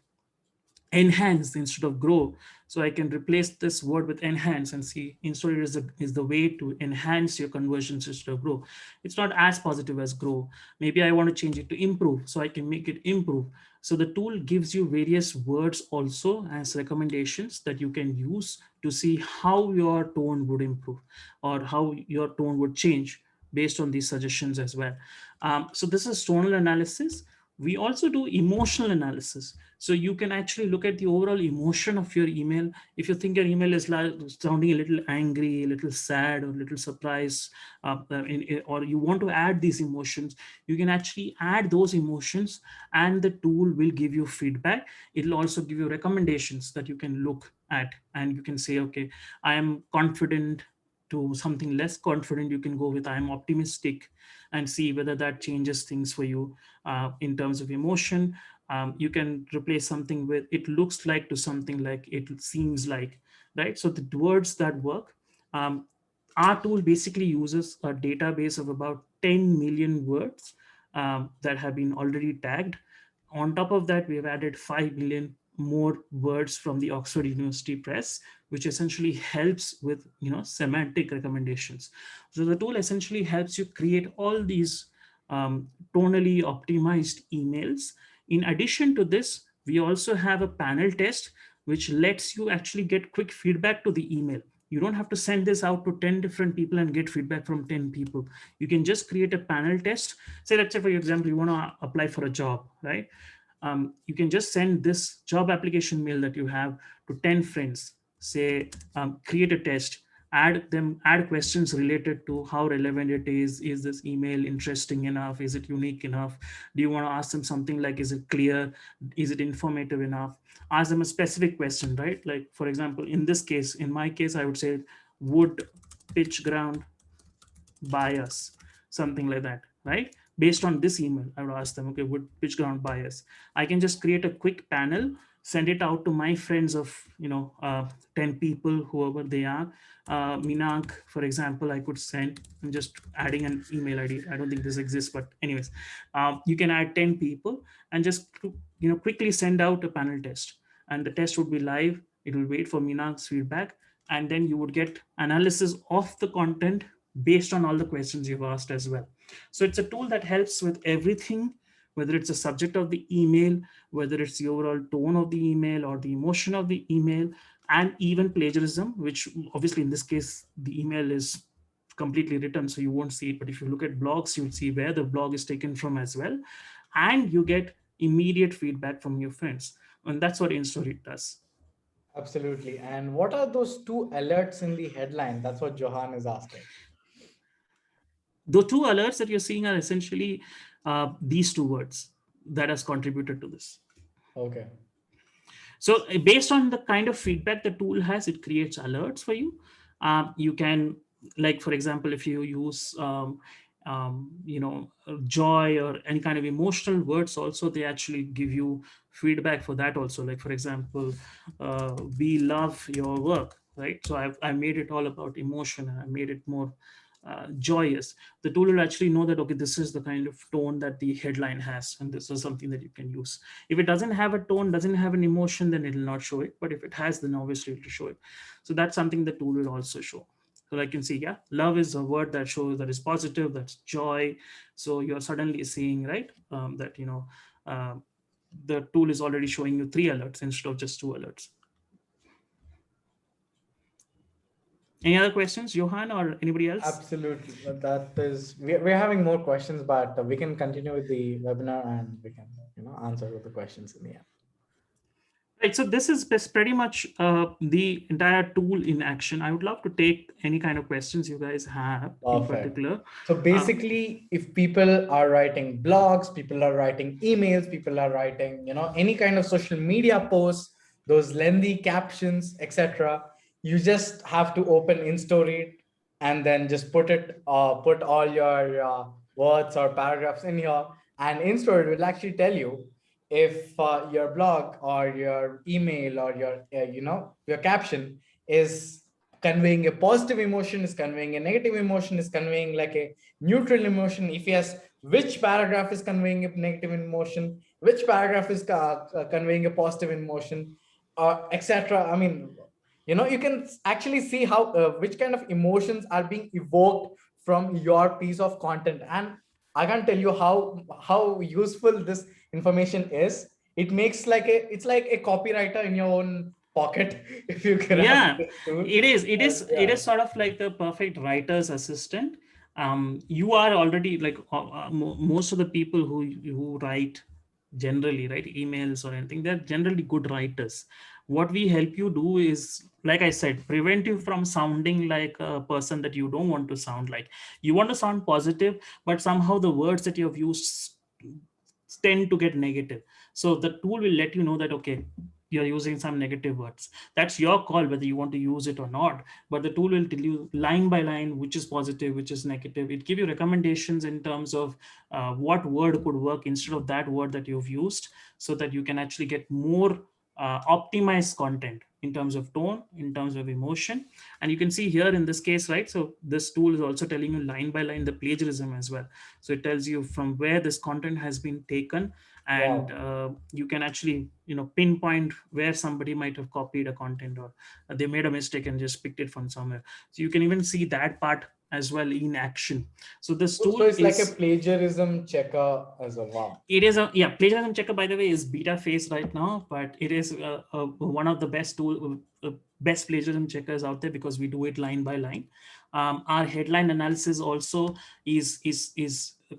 enhance instead of grow, so I can replace this word with enhance and see Instoried is the way to enhance your conversions instead of grow. It's not as positive as grow. Maybe I want to change it to improve, so I can make it improve. So the tool gives you various words also as recommendations that you can use to see how your tone would improve or how your tone would change based on these suggestions as well. So this is tonal analysis. We also do emotional analysis. So you can actually look at the overall emotion of your email. If you think your email is sounding a little angry, a little sad, or a little surprised, or you want to add these emotions, you can actually add those emotions and the tool will give you feedback. It'll also give you recommendations that you can look at and you can say, okay, I am confident to something less confident, you can go with I'm optimistic and see whether that changes things for you in terms of emotion. You can replace something with it looks like to something like it seems like, right? So the words that work. Um, our tool basically uses a database of about 10 million words that have been already tagged. On top of that, we have added 5 million more words from the Oxford University Press, which essentially helps with semantic recommendations. So the tool essentially helps you create all these tonally optimized emails. In addition to this, we also have a panel test which lets you actually get quick feedback to the email. You don't have to send this out to 10 different people and get feedback from 10 people. You can just create a panel test. Say, let's say, for example, you want to apply for a job, right? You can just send this job application mail that you have to 10 friends. Say, create a test, add questions related to how relevant it is this email interesting enough, is it unique enough, do you want to ask them something like is it clear, is it informative enough, ask them a specific question, right? Like for example, in this case, in my case, I would say, would PitchGround bias, something like that, right? Based on this email, I would ask them, okay, would PitchGround bias? I can just create a quick panel, send it out to my friends of 10 people, whoever they are. Minank, for example, I could send. I'm just adding an email ID. I don't think this exists, but anyways, you can add 10 people and just quickly send out a panel test, and the test would be live. It will wait for Minank's feedback, and then you would get analysis of the content based on all the questions you've asked as well. So it's a tool that helps with everything, whether it's the subject of the email, whether it's the overall tone of the email or the emotion of the email, and even plagiarism, which obviously in this case, the email is completely written, so you won't see it. But if you look at blogs, you'll see where the blog is taken from as well. And you get immediate feedback from your friends. And that's what Instoried does. Absolutely. And what are those two alerts in the headline? That's what Johan is asking. The two alerts that you're seeing are essentially these two words that has contributed to this. Okay. So based on the kind of feedback the tool has, it creates alerts for you. You can, like for example, if you use joy or any kind of emotional words, also they actually give you feedback for that also. Like for example, we love your work, right? So I've made it all about emotion, and I made it more joyous. The tool will actually know that, okay, this is the kind of tone that the headline has, and this is something that you can use. If it doesn't have a tone, doesn't have an emotion, then it will not show it. But if it has, then obviously it will show it. So that's something the tool will also show. So like you can see, yeah, love is a word that shows that is positive, that's joy. So you're suddenly seeing, right, that uh, the tool is already showing you 3 alerts instead of just 2 alerts. Any other questions, Johan or anybody else? Absolutely. That is, we're having more questions, but we can continue with the webinar and we can, answer the questions in the end. Right, so this is pretty much the entire tool in action. I would love to take any kind of questions you guys have in Perfect. particular. So Uh, basically, if people are writing blogs, people are writing emails, people are writing, any kind of social media posts, those lengthy captions, etc., you just have to open Instoried and then just put all your words or paragraphs in here, and Instoried will actually tell you if your blog or your email or your caption is conveying a positive emotion, is conveying a negative emotion, is conveying like a neutral emotion. If yes, which paragraph is conveying a negative emotion, which paragraph is conveying a positive emotion, etc. I mean, you can actually see how which kind of emotions are being evoked from your piece of content. And I can't tell you how useful this information is. It makes it's like a copywriter in your own pocket if you grab yeah, this tool. it Yeah, is sort of like the perfect writer's assistant. You are already like most of the people who write generally, right, emails or anything, they're generally good writers. What we help you do is, like I said, prevent you from sounding like a person that you don't want to sound like. You want to sound positive, but somehow the words that you have used tend to get negative. So the tool will let you know that, okay, you're using some negative words. That's your call whether you want to use it or not, but the tool will tell you line by line which is positive, which is negative. It give you recommendations in terms of what word could work instead of that word that you've used, so that you can actually get more optimized content in terms of tone, in terms of emotion. And you can see here in this case, right, so this tool is also telling you line by line the plagiarism as well. So it tells you from where this content has been taken, and Wow. you can actually, pinpoint where somebody might have copied a content, or they made a mistake and just picked it from somewhere. So you can even see that part as well in action. So this So tool it's like a is, plagiarism checker as well. Wow. it is a, yeah, plagiarism checker, by the way, is beta phase right now, but it is one of the best plagiarism checkers out there, because we do it line by line. Our headline analysis also is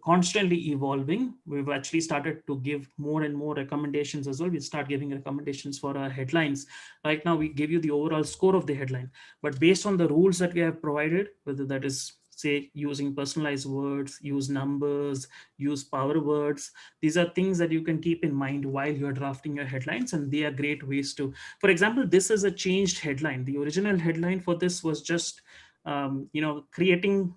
constantly evolving. We've actually started to give more and more recommendations as well. We start giving recommendations for our headlines. Right now we give you the overall score of the headline, but based on the rules that we have provided, whether that is, say, using personalized words, use numbers, use power words, these are things that you can keep in mind while you're drafting your headlines, and they are great ways to, for example, this is a changed headline. The original headline for this was just creating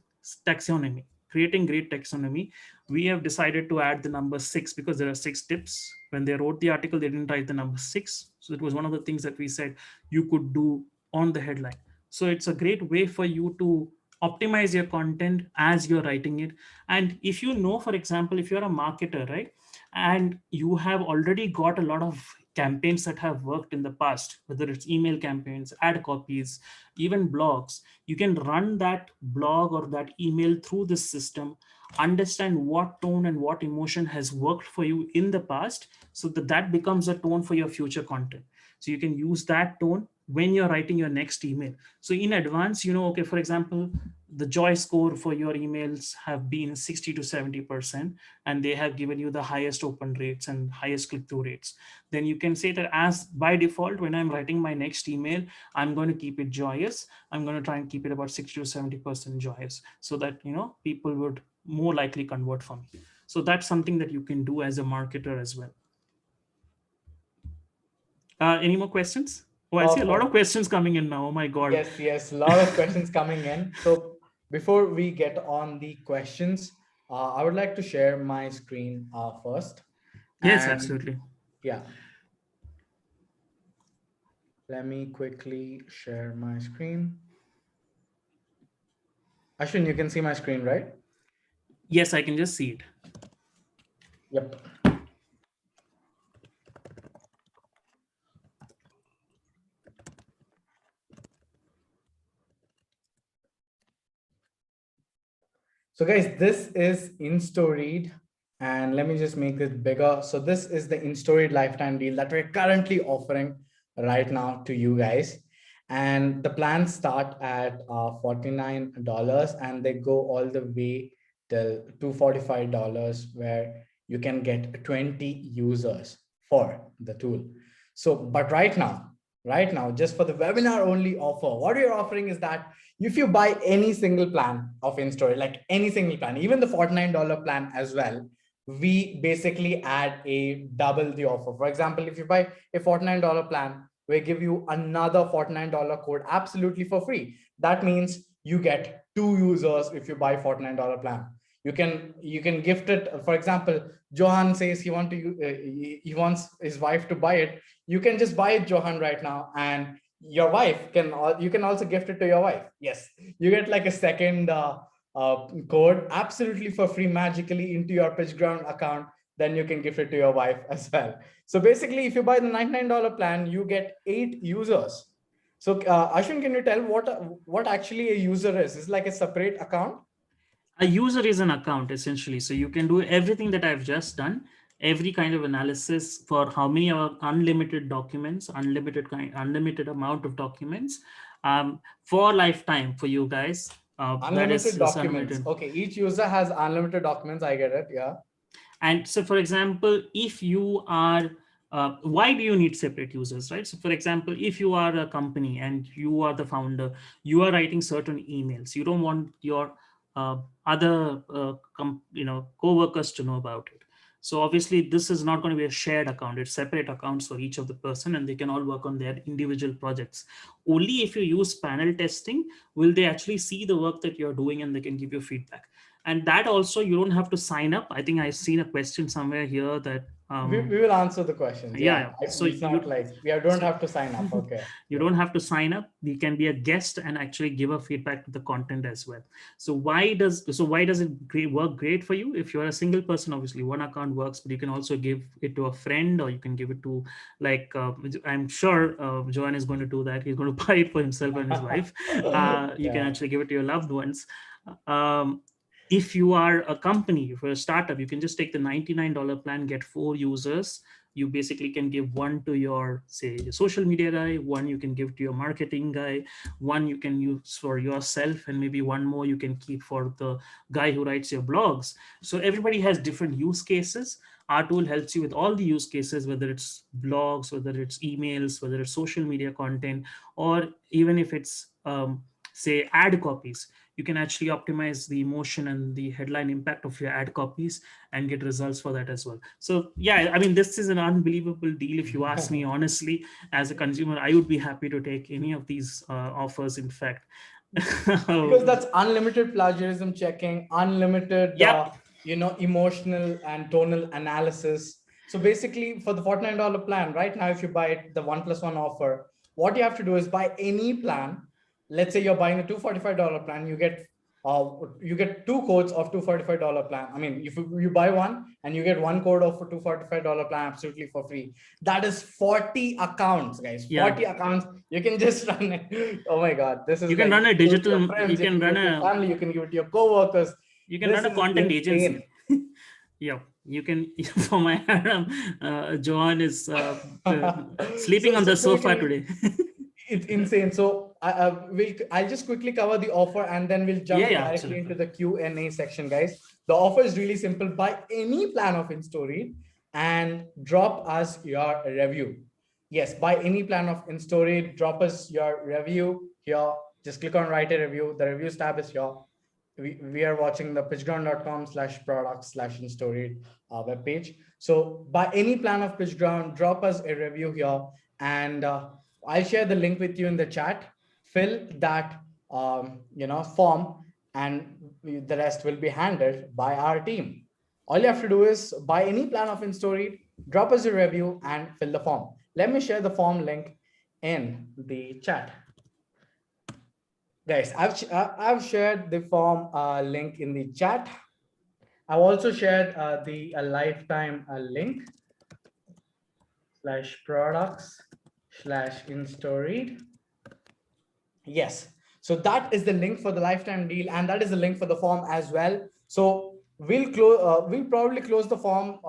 taxonomy, creating great taxonomy. We have decided to add the number 6 because there are 6 tips. When they wrote the article, they didn't write the number 6, so it was one of the things that we said you could do on the headline. So it's a great way for you to optimize your content as you're writing it. And if you know, for example, if you're a marketer, right, and you have already got a lot of campaigns that have worked in the past, whether it's email campaigns, ad copies, even blogs, you can run that blog or that email through this system, understand what tone and what emotion has worked for you in the past, so that that becomes a tone for your future content. So you can use that tone when you're writing your next email. So in advance, okay, for example, the joy score for your emails have been 60 to 70%, and they have given you the highest open rates and highest click-through rates. Then you can say that, as by default, when I'm writing my next email, I'm going to keep it joyous. I'm going to try and keep it about 60 to 70% joyous, so that people would more likely convert from me. So that's something that you can do as a marketer as well. Any more questions? Oh, I see a lot of Perfect. questions coming in now. Oh my god. Yes, yes, a lot of questions coming in. So before we get on the questions, I would like to share my screen first. Yes, And absolutely. yeah, let me quickly share my screen. Ashwin, you can see my screen, right? Yes, I can just see it. Yep. So guys, this is Instoried, and let me just make this bigger. So this is the Instoried lifetime deal that we're currently offering right now to you guys. And the plans start at $49, and they go all the way till $245, where you can get 20 users for the tool. So, but right now, just for the webinar only offer, what we're offering is that if you buy any single plan of InStory, like any single plan, even the $49 plan as well, we basically add a double the offer. For example, if you buy a $49 plan, we give you another $49 code absolutely for free. That means you get 2 users if you buy $49 plan. You can gift it. For example, Johan says he wants his wife to buy it. You can just buy it, Johan, right now, and your wife you can also gift it to your wife. Yes, you get like a second code absolutely for free magically into your PitchGround account. Then you can gift it to your wife as well. So basically, if you buy the $99 plan, you get 8 users. So Ashwin, can you tell what actually a user is? Is it like a separate account? A user is an account essentially. So you can do everything that I've just done, every kind of analysis for how many unlimited documents, unlimited amount of documents, for lifetime for you guys. That Unlimited is documents. unlimited. Okay, each user has unlimited documents. I get it. Yeah. And so, for example, if you are, why do you need separate users, right? So, for example, if you are a company and you are the founder, you are writing certain emails. You don't want your other co-workers to know about it. So obviously this is not going to be a shared account. It's separate accounts for each of the person, and they can all work on their individual projects. Only if you use panel testing will they actually see the work that you're doing, and they can give you feedback. And that also, you don't have to sign up. I think I've seen a question somewhere here that We will answer the questions. yeah, Yeah, yeah. So it's not you like we don't so have to sign up. Okay, you yeah. don't have to sign up. You can be a guest and actually give a feedback to the content as well. So why does it work great for you? If you're a single person, obviously one account works, but you can also give it to a friend, or you can give it to, like, I'm sure Joanne is going to do that. He's going to buy it for himself and his wife. You can Yeah. actually give it to your loved ones. um, if you are a company, if you're a startup, you can just take the $99 plan, get 4 users. You basically can give one to your, say, your social media guy, one you can give to your marketing guy, one you can use for yourself, and maybe one more you can keep for the guy who writes your blogs. So everybody has different use cases. Our tool helps you with all the use cases, whether it's blogs, whether it's emails, whether it's social media content, or even if it's say ad copies. You can actually optimize the emotion and the headline impact of your ad copies and get results for that as well. So yeah, I mean, this is an unbelievable deal. If you ask me honestly, as a consumer, I would be happy to take any of these offers, in fact. Because that's unlimited plagiarism checking, unlimited Yep. emotional and tonal analysis. So basically for the $49 plan right now, if you buy it, the 1+1 offer, what you have to do is buy any plan. Let's say you're buying a $245 plan, you get 2 codes of $245 plan. I mean, if you buy one and you get 1 code of a $245 plan absolutely for free, that is 40 accounts, guys. Yeah. 40 accounts. You can just run it. Oh my God. This is You can like, run you a can give it to your digital, friends, you can give it to your family, you can give it to your co-workers. you can This run a is content insane. agency. Yeah, you can. For my Johan is sleeping so, on so the sofa quickly, today. it's insane. So I'll just quickly cover the offer and then we'll Yeah, jump yeah, directly into absolutely. the Q&A section, guys. The offer is really simple. Buy any plan of Instoried and drop us your review. Yes, buy any plan of Instoried, drop us your review here. Just click on write a review. The reviews tab is here. We are watching the pitchground.com/product/instoried webpage. So buy any plan of PitchGround, drop us a review here, and I'll share the link with you in the chat. Fill that form, and the rest will be handled by our team. All you have to do is buy any plan of Instoried, drop us a review, and fill the form. Let me share the form link in the chat. Guys, I've shared the form link in the chat. I've also shared the lifetime link /products/instoried. Yes. So that is the link for the lifetime deal, and that is the link for the form as well. So we'll close. We'll probably close the form.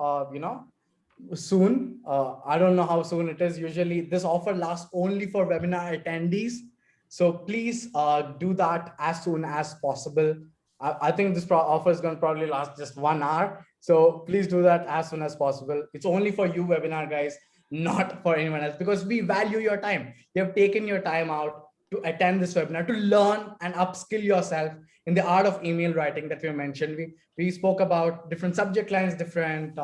Soon. I don't know how soon it is. Usually, this offer lasts only for webinar attendees. So please do that as soon as possible. I think this offer is going to probably last just 1 hour. So please do that as soon as possible. It's only for you, webinar guys, not for anyone else, because we value your time. You have taken your time out to attend this webinar, to learn and upskill yourself in the art of email writing that we mentioned. We spoke about different subject lines, different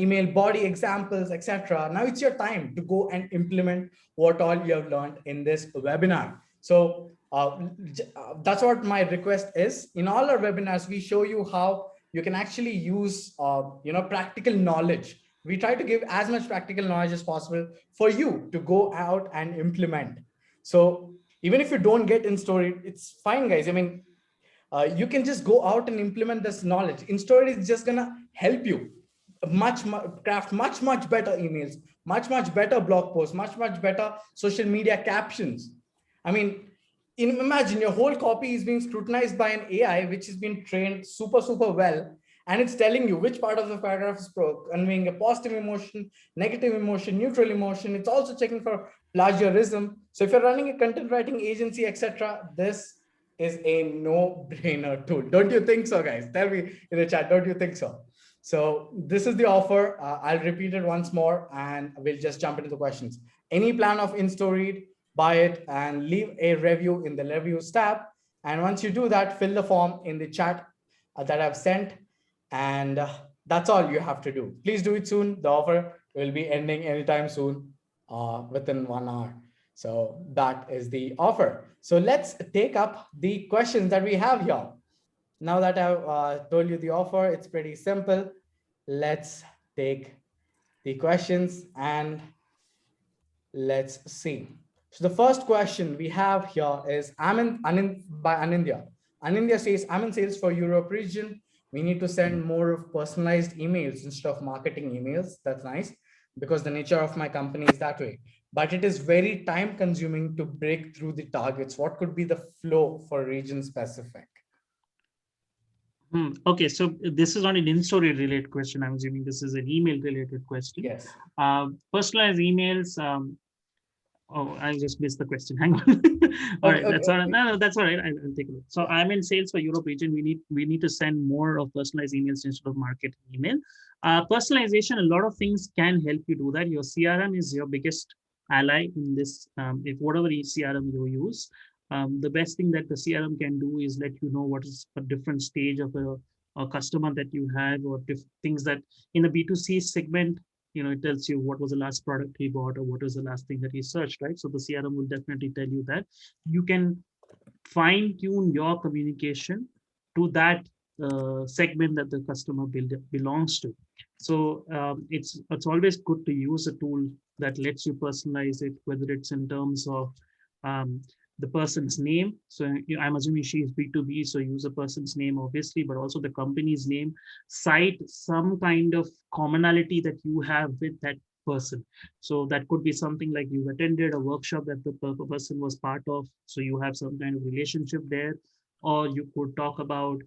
email body examples, etc. Now it's your time to go and implement what all you have learned in this webinar. So that's what my request is. In all our webinars, we show you how you can actually use practical knowledge. We try to give as much practical knowledge as possible for you to go out and implement. So even if you don't get Instoried, it's fine, guys. I mean, you can just go out and implement this knowledge. Instoried is just gonna help you craft much better emails, much better blog posts, much better social media captions. I mean, imagine your whole copy is being scrutinized by an AI which has been trained super well, and it's telling you which part of the paragraph is conveying a positive emotion, negative emotion, neutral emotion. It's also checking for plagiarism. So if you're running a content writing agency, etc., this is a no-brainer tool. Don't you think so, guys? Tell me in the chat, don't you think so? So this is the offer. I'll repeat it once more and we'll just jump into the questions. Any plan of Instoried, buy it and leave a review in the reviews tab. And once you do that, fill the form in the chat that I've sent. And That's all you have to do. Please do it soon. The offer will be ending anytime soon, within 1 hour. So that is the offer. So let's take up the questions that we have here. Now that I've told you the offer, it's pretty simple. Let's take the questions and let's see. So the first question we have here is by Anindya. Anindya says, I'm in sales for Europe region. We need to send more of personalized emails instead of marketing emails. That's nice because the nature of my company is that way. But it is very time consuming to break through the targets. What could be the flow for region specific? Okay, so this is not an in-story related question. I'm assuming this is an email related question. Yes. Personalized emails. Oh, I just missed the question. Hang on. All Okay, right, okay, that's all right. okay. No, that's all right. I'll take a look. So Yeah. I'm in sales for Europe region. We need to send more of personalized emails instead of market email. Personalization, a lot of things can help you do that. Your CRM is your biggest ally in this. If whatever CRM you use, the best thing that the CRM can do is let you know what is a different stage of a customer that you have, or things that in the B2C segment, it tells you what was the last product he bought or what was the last thing that he searched, right? So the CRM will definitely tell you that. You can fine tune your communication to that segment that the customer belongs to. So it's always good to use a tool that lets you personalize it, whether it's in terms of um, the person's name. So I'm assuming she is B2B, so use a person's name, obviously, but also the company's name. Cite some kind of commonality that you have with that person. So that could be something like you attended a workshop that the person was part of, so you have some kind of relationship there. Or you could talk about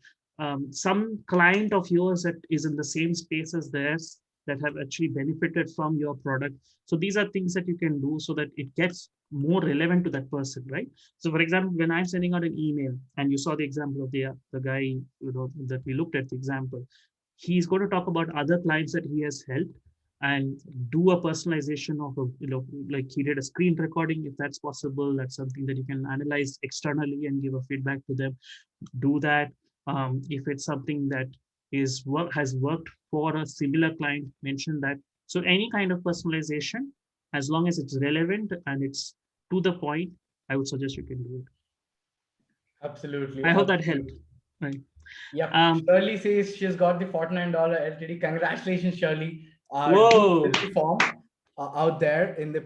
some client of yours that is in the same space as theirs, that have actually benefited from your product. So these are things that you can do so that it gets more relevant to that person, right? So for example, when I'm sending out an email, and you saw the example of the guy, that we looked at the example, he's going to talk about other clients that he has helped and do a personalization of like he did a screen recording. If that's possible, that's something that you can analyze externally and give a feedback to them. Do that. If it's something that has worked for a similar client, mention that. So any kind of personalization, as long as it's relevant and it's to the point, I would suggest you can do it. Absolutely. I hope that helped. Absolutely. Right. Yep. um Shirley says she's got the $49 LTD. Congratulations, Shirley. Do Whoa. fill the form out there in the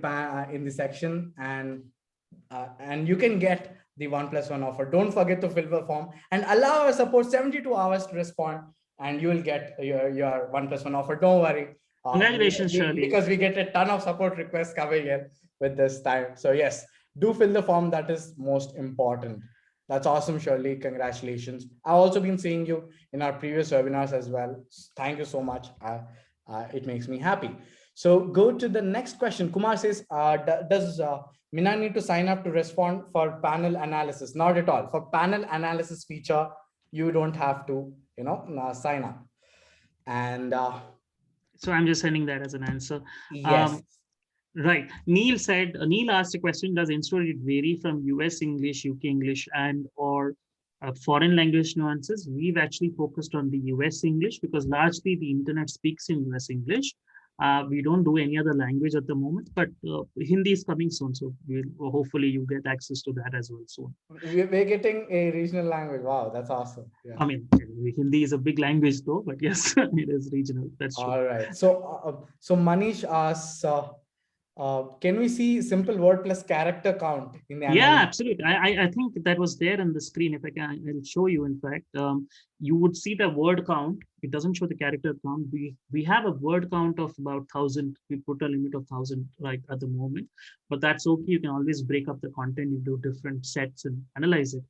in the section, and you can get the 1+1 offer. Don't forget to fill the form and allow our support 72 hours to respond, and you will get your 1+1 offer. Don't worry, Congratulations, Shirley. because we get a ton of support requests coming in with this time. So yes, do fill the form. That is most important. That's awesome, Shirley. Congratulations. I've also been seeing you in our previous webinars as well. Thank you so much. It makes me happy. So go to the next question. Kumar says, does Mina need to sign up to respond for panel analysis? Not at all. For panel analysis feature, you don't have to, sign up. And So I'm just sending that as an answer. yes, um Right. Neil asked a question, does Instoried vary from US English, UK English, and or foreign language nuances? We've actually focused on the US English because largely the internet speaks in US English. We don't do any other language at the moment, but Hindi is coming soon. So hopefully you get access to that as well soon. we're getting a regional language. Wow, that's awesome. Yeah. I mean, Hindi is a big language though, but yes, it is regional. That's true. All right. So Manish asks, can we see simple word plus character count in the Yeah, analysis? absolutely. I think that was there on the screen. If I can, I'll show you. In fact, you would see the word count. It doesn't show the character count. We have a word count of about 1,000. We put a limit of 1,000 right at the moment, but that's okay. You can always break up the content into different sets and analyze it.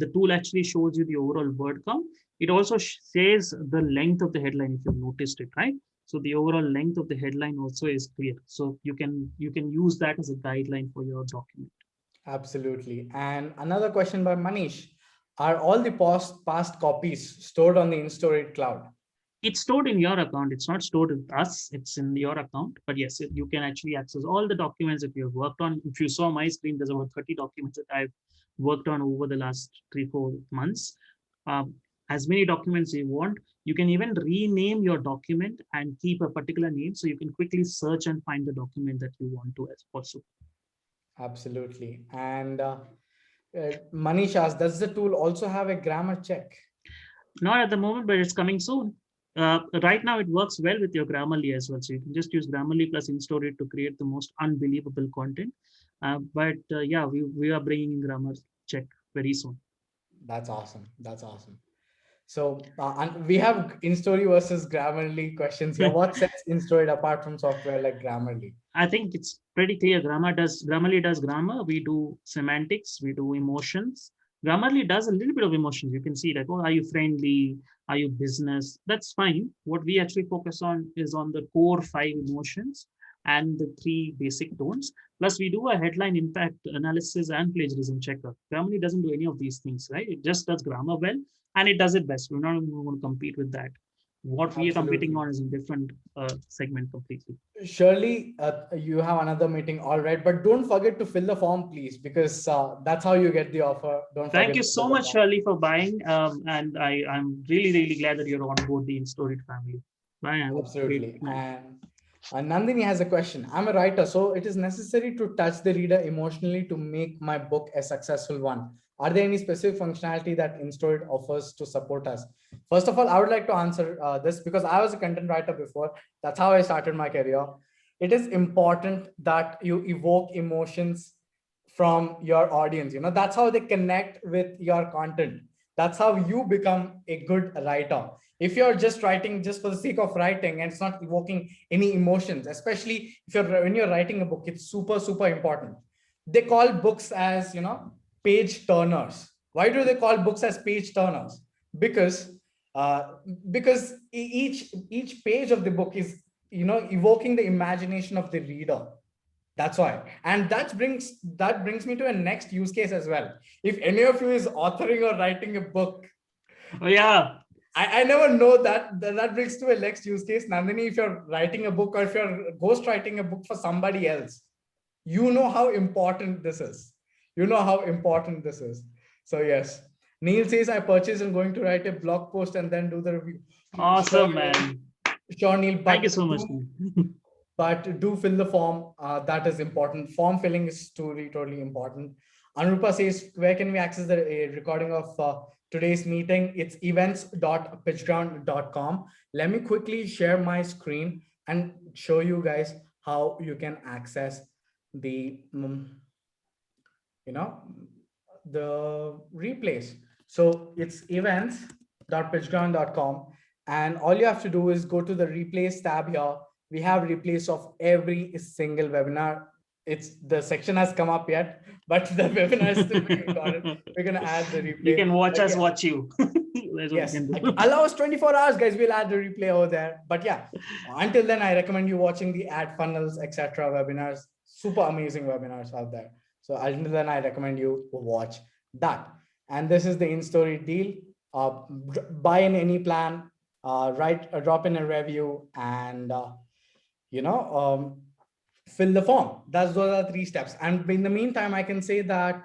The tool actually shows you the overall word count. It also says the length of the headline, if you've noticed it, right? So the overall length of the headline also is clear. So you can use that as a guideline for your document. Absolutely. And another question by Manish. Are all the past copies stored on the Instoried cloud? It's stored in your account. It's not stored with us. It's in your account. But yes, you can actually access all the documents that you have worked on. If you saw my screen, there's about 30 documents that I've worked on over the last 3-4 months. Um, as many documents you want. You can even rename your document and keep a particular name so you can quickly search and find the document that you want to also. Absolutely. And Manisha, does the tool also have a grammar check? Not at the moment, but it's coming soon. Right now, it works well with your Grammarly as well. So you can just use Grammarly plus Instoried to create the most unbelievable content. But yeah, we are bringing in grammar check very soon. That's awesome. That's awesome. So, and we have Instory versus Grammarly questions here. What sets Instoried apart from software like Grammarly? I think it's pretty clear. Grammarly does grammar. We do semantics. We do emotions. Grammarly does a little bit of emotions. You can see like, oh, are you friendly? Are you business? That's fine. What we actually focus on is on the core 5 emotions and the 3 basic tones. Plus, we do a headline impact analysis and plagiarism checker. Grammarly doesn't do any of these things, right? It just does grammar well, and it does it best. We're not even going to compete with that. What we are competing Absolutely. on is a different segment completely. Surely you have another meeting, all right, but don't forget to fill the form, please, because that's how you get the offer. Don't Thank forget you to fill so the much, form. Shirley, for buying. And I'm really, really glad that you're on board the Instoried family. Bye. Have a great Absolutely. night. And Nandini has a question. I'm a writer, so it is necessary to touch the reader emotionally to make my book a successful one. Are there any specific functionality that Instoried offers to support us? First of all, I would like to answer this because I was a content writer before. That's how I started my career. It is important that you evoke emotions from your audience. That's how they connect with your content. That's how you become a good writer. If you're just writing just for the sake of writing and it's not evoking any emotions, especially if you're when you're writing a book, it's super super important. They call books as page turners. Why do they call books as page turners? Because uh, because each page of the book is evoking the imagination of the reader. That's why. And that brings me to a next use case as well. If any of you is authoring or writing a book, Oh, yeah. I never know that brings to a next use case. Nandini, if you're writing a book or if you're ghost writing a book for somebody else, you know how important this is. You know how important this is. So yes. Neil says I purchased and going to write a blog post and then do the review. Sure, Awesome, Neil. man. Sure, Neil, Thank you so much. but do fill the form. That is important. Form filling is totally important. Anurupa says, where can we access the recording of today's meeting? It's events.pitchground.com. Let me quickly share my screen and show you guys how you can access the you know the replays. So it's events.pitchground.com, and all you have to do is go to the replays tab here. We have replays of every single webinar. It's the section has come up yet, but the webinar is still being recorded. We're gonna add the You replay. can watch But us yes, watch you. That's what you yes, can do. allow us 24 hours, guys. We'll add the replay over there. But yeah, until then, I recommend you watching the ad funnels, etc. webinars. Super amazing webinars out there. So until then, I recommend you watch that. And this is the in-story deal. Buy in any plan, drop in a review, and you know, fill the form. Those are 3 steps. And in the meantime, I can say that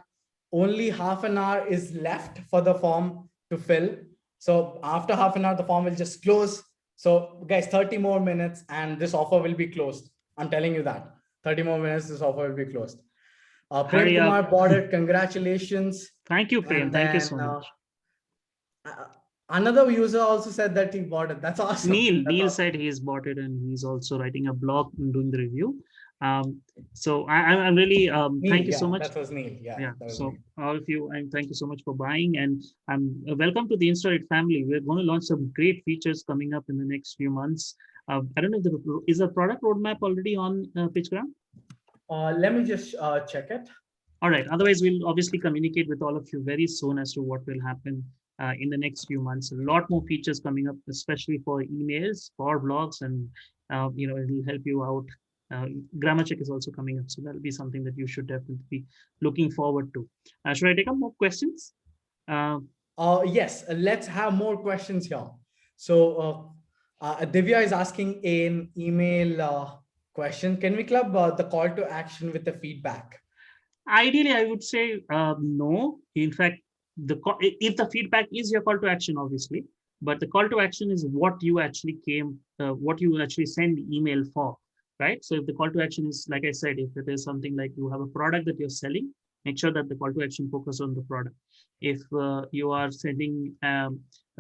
only half an hour is left for the form to fill. So after half an hour, the form will just close. So guys, 30 more minutes and this offer will be closed. I'm telling you that. 30 more minutes, this offer will be closed. Prem Hurry Kumar up. bought it. Congratulations. Thank you, Prem. And Thank you then so much. uh, another user also said that he bought it. That's awesome. That's Neil awesome. said he's bought it and he's also writing a blog and doing the review. So I'm really thank Neil, you so yeah, much. that was Neil. Yeah, Yeah. that was So Neil. all of you, and thank you so much for buying. And welcome to the Instoried family. We're going to launch some great features coming up in the next few months. I don't know if is the product roadmap already on PitchGround? Let me just check it. All right. Otherwise, we'll obviously communicate with all of you very soon as to what will happen in the next few months. A lot more features coming up, especially for emails, for blogs, and it'll help you out. Uh, Grammar check is also coming up, so that'll be something that you should definitely be looking forward to. Should I take up more questions? Uh, Yes, let's have more questions here. So Divya is asking an email question. Can we club the call to action with the feedback? Ideally, I would say no. In fact, if the feedback is your call to action, obviously, but the call to action is what you actually what you actually send email for, right? So if the call to action is, like I said, if it is something like you have a product that you're selling, make sure that the call to action focus on the product. If you are sending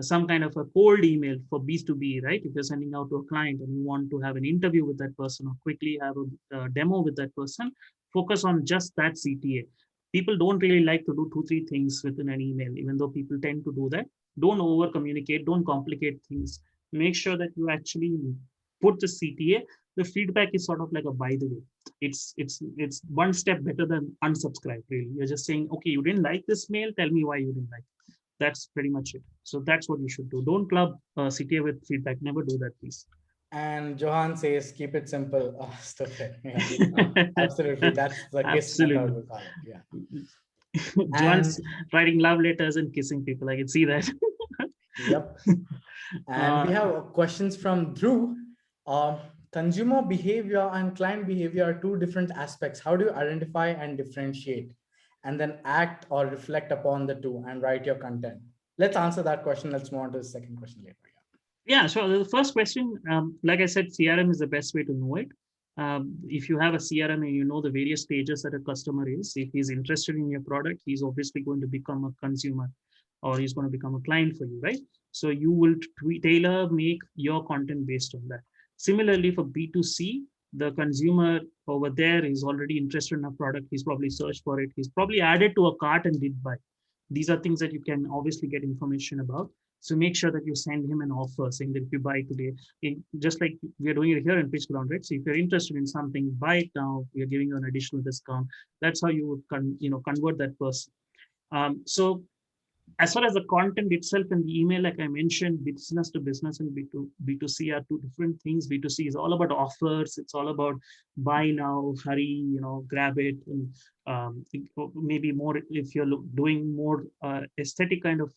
some kind of a cold email for B2B, right? If you're sending out to a client and you want to have an interview with that person or quickly have a demo with that person, focus on just that CTA. People don't really like to do two, three things within an email, even though people tend to do that. Don't over communicate, don't complicate things. Make sure that you actually put the CTA. The feedback is sort of like a by the way. It's one step better than unsubscribe, really. You're just saying, okay, you didn't like this mail, tell me why you didn't like it. That's pretty much it. So that's what you should do. Don't club CTA with feedback. Never do that, please. And Johan says, keep it simple. Oh, stupid. Yeah, absolutely. That's the KISS method, Absolutely. we call it. Yeah. John's And writing love letters and kissing people. I can see that. yep. And we uh, have questions from Drew. Um, Consumer behavior and client behavior are two different aspects. How do you identify and differentiate? And then act or reflect upon the two and write your content. Let's answer that question. Let's move on to the second question later. Yeah, so the first question, like I said, CRM is the best way to know it. If you have a CRM and you know the various stages that a customer is, if he's interested in your product, he's obviously going to become a consumer or he's going to become a client for you, right? So you will tailor make your content based on that. Similarly, for B2C, the consumer over there is already interested in a product. He's probably searched for it. He's probably added to a cart and did buy. These are things that you can obviously get information about. So make sure that you send him an offer saying that if you buy today, just like we are doing it here in PitchGround, right? So if you're interested in something, buy it now. We are giving you an additional discount. That's how you would convert that person. So as far as the content itself in the email, like I mentioned, business to business and B2C are two different things. B2C is all about offers. It's all about buy now, hurry, grab it. And maybe more if you're doing more aesthetic kind of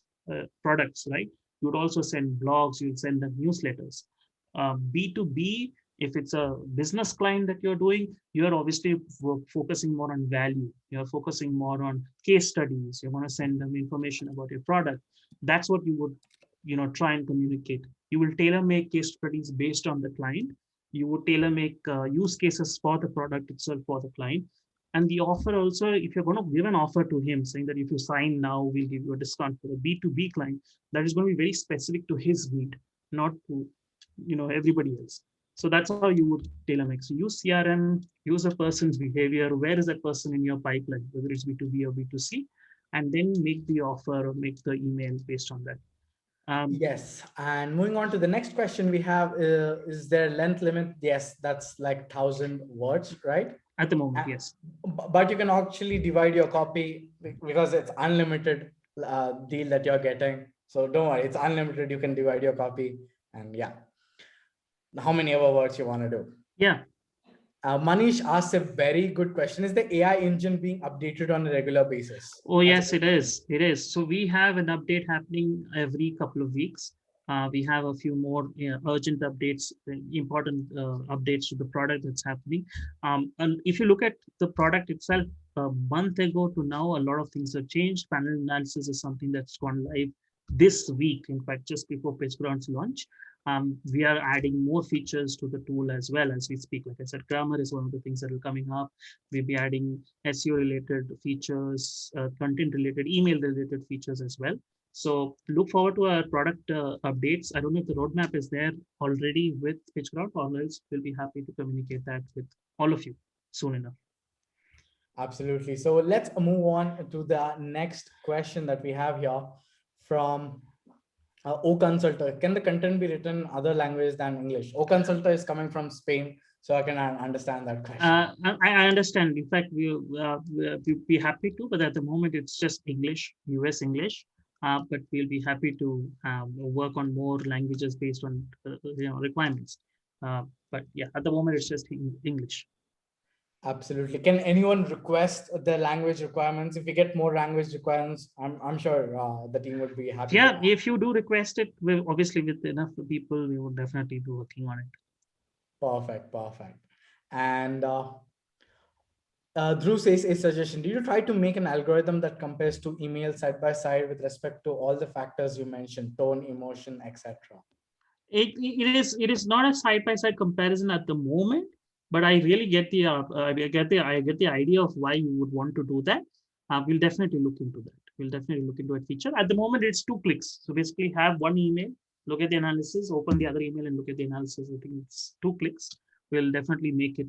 products, right? You would also send blogs, you'd send them newsletters. B2B, if it's a business client that you're doing, you're obviously focusing more on value. You're focusing more on case studies. You want to send them information about your product. That's what you would, try and communicate. You will tailor make case studies based on the client. You would tailor make use cases for the product itself for the client. And the offer also, if you're going to give an offer to him saying that if you sign now, we'll give you a discount for a B2B client, that is going to be very specific to his need, not to, everybody else. So that's how you would tailor make. So use CRM, use a person's behavior. Where is that person in your pipeline, whether it's B2B or B2C, and then make the offer or make the email based on that. Yes, and moving on to the next question we have, is there length limit? Yes, that's like 1,000 words, right? At the moment, Uh, yes. But you can actually divide your copy because it's unlimited deal that you're getting. So don't worry, it's unlimited. You can divide your copy, and yeah, how many ever words you want to do. Yeah. Manish asks a very good question. Is the AI engine being updated on a regular basis? Oh, That's a yes, good it question. is. It is. So we have an update happening every couple of weeks. We have a few more urgent updates, important updates to the product that's happening. And if you look at the product itself, a month ago to now, a lot of things have changed. Panel analysis is something that's gone live this week, in fact, just before PitchGround's launch. We are adding more features to the tool as well as we speak. Like I said, grammar is one of the things that are coming up. We'll be adding SEO related features, content related, email related features as well. So look forward to our product updates. I don't know if the roadmap is there already with PitchGround, or else we'll be happy to communicate that with all of you soon enough. Absolutely. So let's move on to the next question that we have here from O Consultor. Can the content be written in other languages than English? O Consultor is coming from Spain, so I can understand that question. I understand. In fact, we'll be happy to, but at the moment it's just English, US English. But we'll be happy to work on more languages based on requirements. But yeah, at the moment it's just English. Absolutely. Can anyone request the language requirements? If we get more language requirements, I'm sure the team would be happy with Yeah, that. if you do request it, obviously with enough people, we would definitely be working on it. Perfect, perfect. And Drew says a suggestion. Did you try to make an algorithm that compares two emails side by side with respect to all the factors you mentioned, tone, emotion, etc.? It is not a side by side comparison at the moment, but I really get the idea of why you would want to do that. We'll definitely look into that. We'll definitely look into a feature. At the moment, it's 2 clicks. So basically, have one email, look at the analysis, open the other email, and look at the analysis. I think it's 2 clicks. We'll definitely make it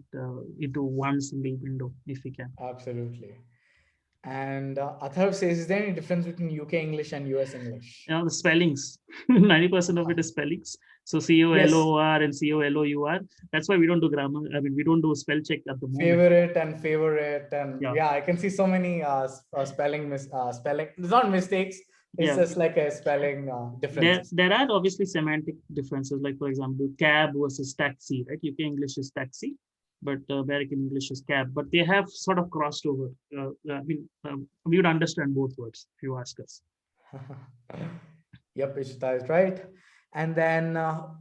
into one single window if we can. Absolutely. And Atharv says, is there any difference between UK English and US English? The spellings. 90% of it is spellings. So Yes, COLOR and COLOUR. That's why we don't do grammar. I mean, we don't do spell check at the moment. favorite and favorite, and Yeah. yeah, I can see so many spelling. It's not mistakes. It's Yeah. just like a spelling There, differences. there are obviously semantic differences, like, for example, cab versus taxi, right? UK English is taxi, but American English is cab. But they have sort of crossed over. I mean, we would understand both words if you ask us. Yep, Ishita is right. And then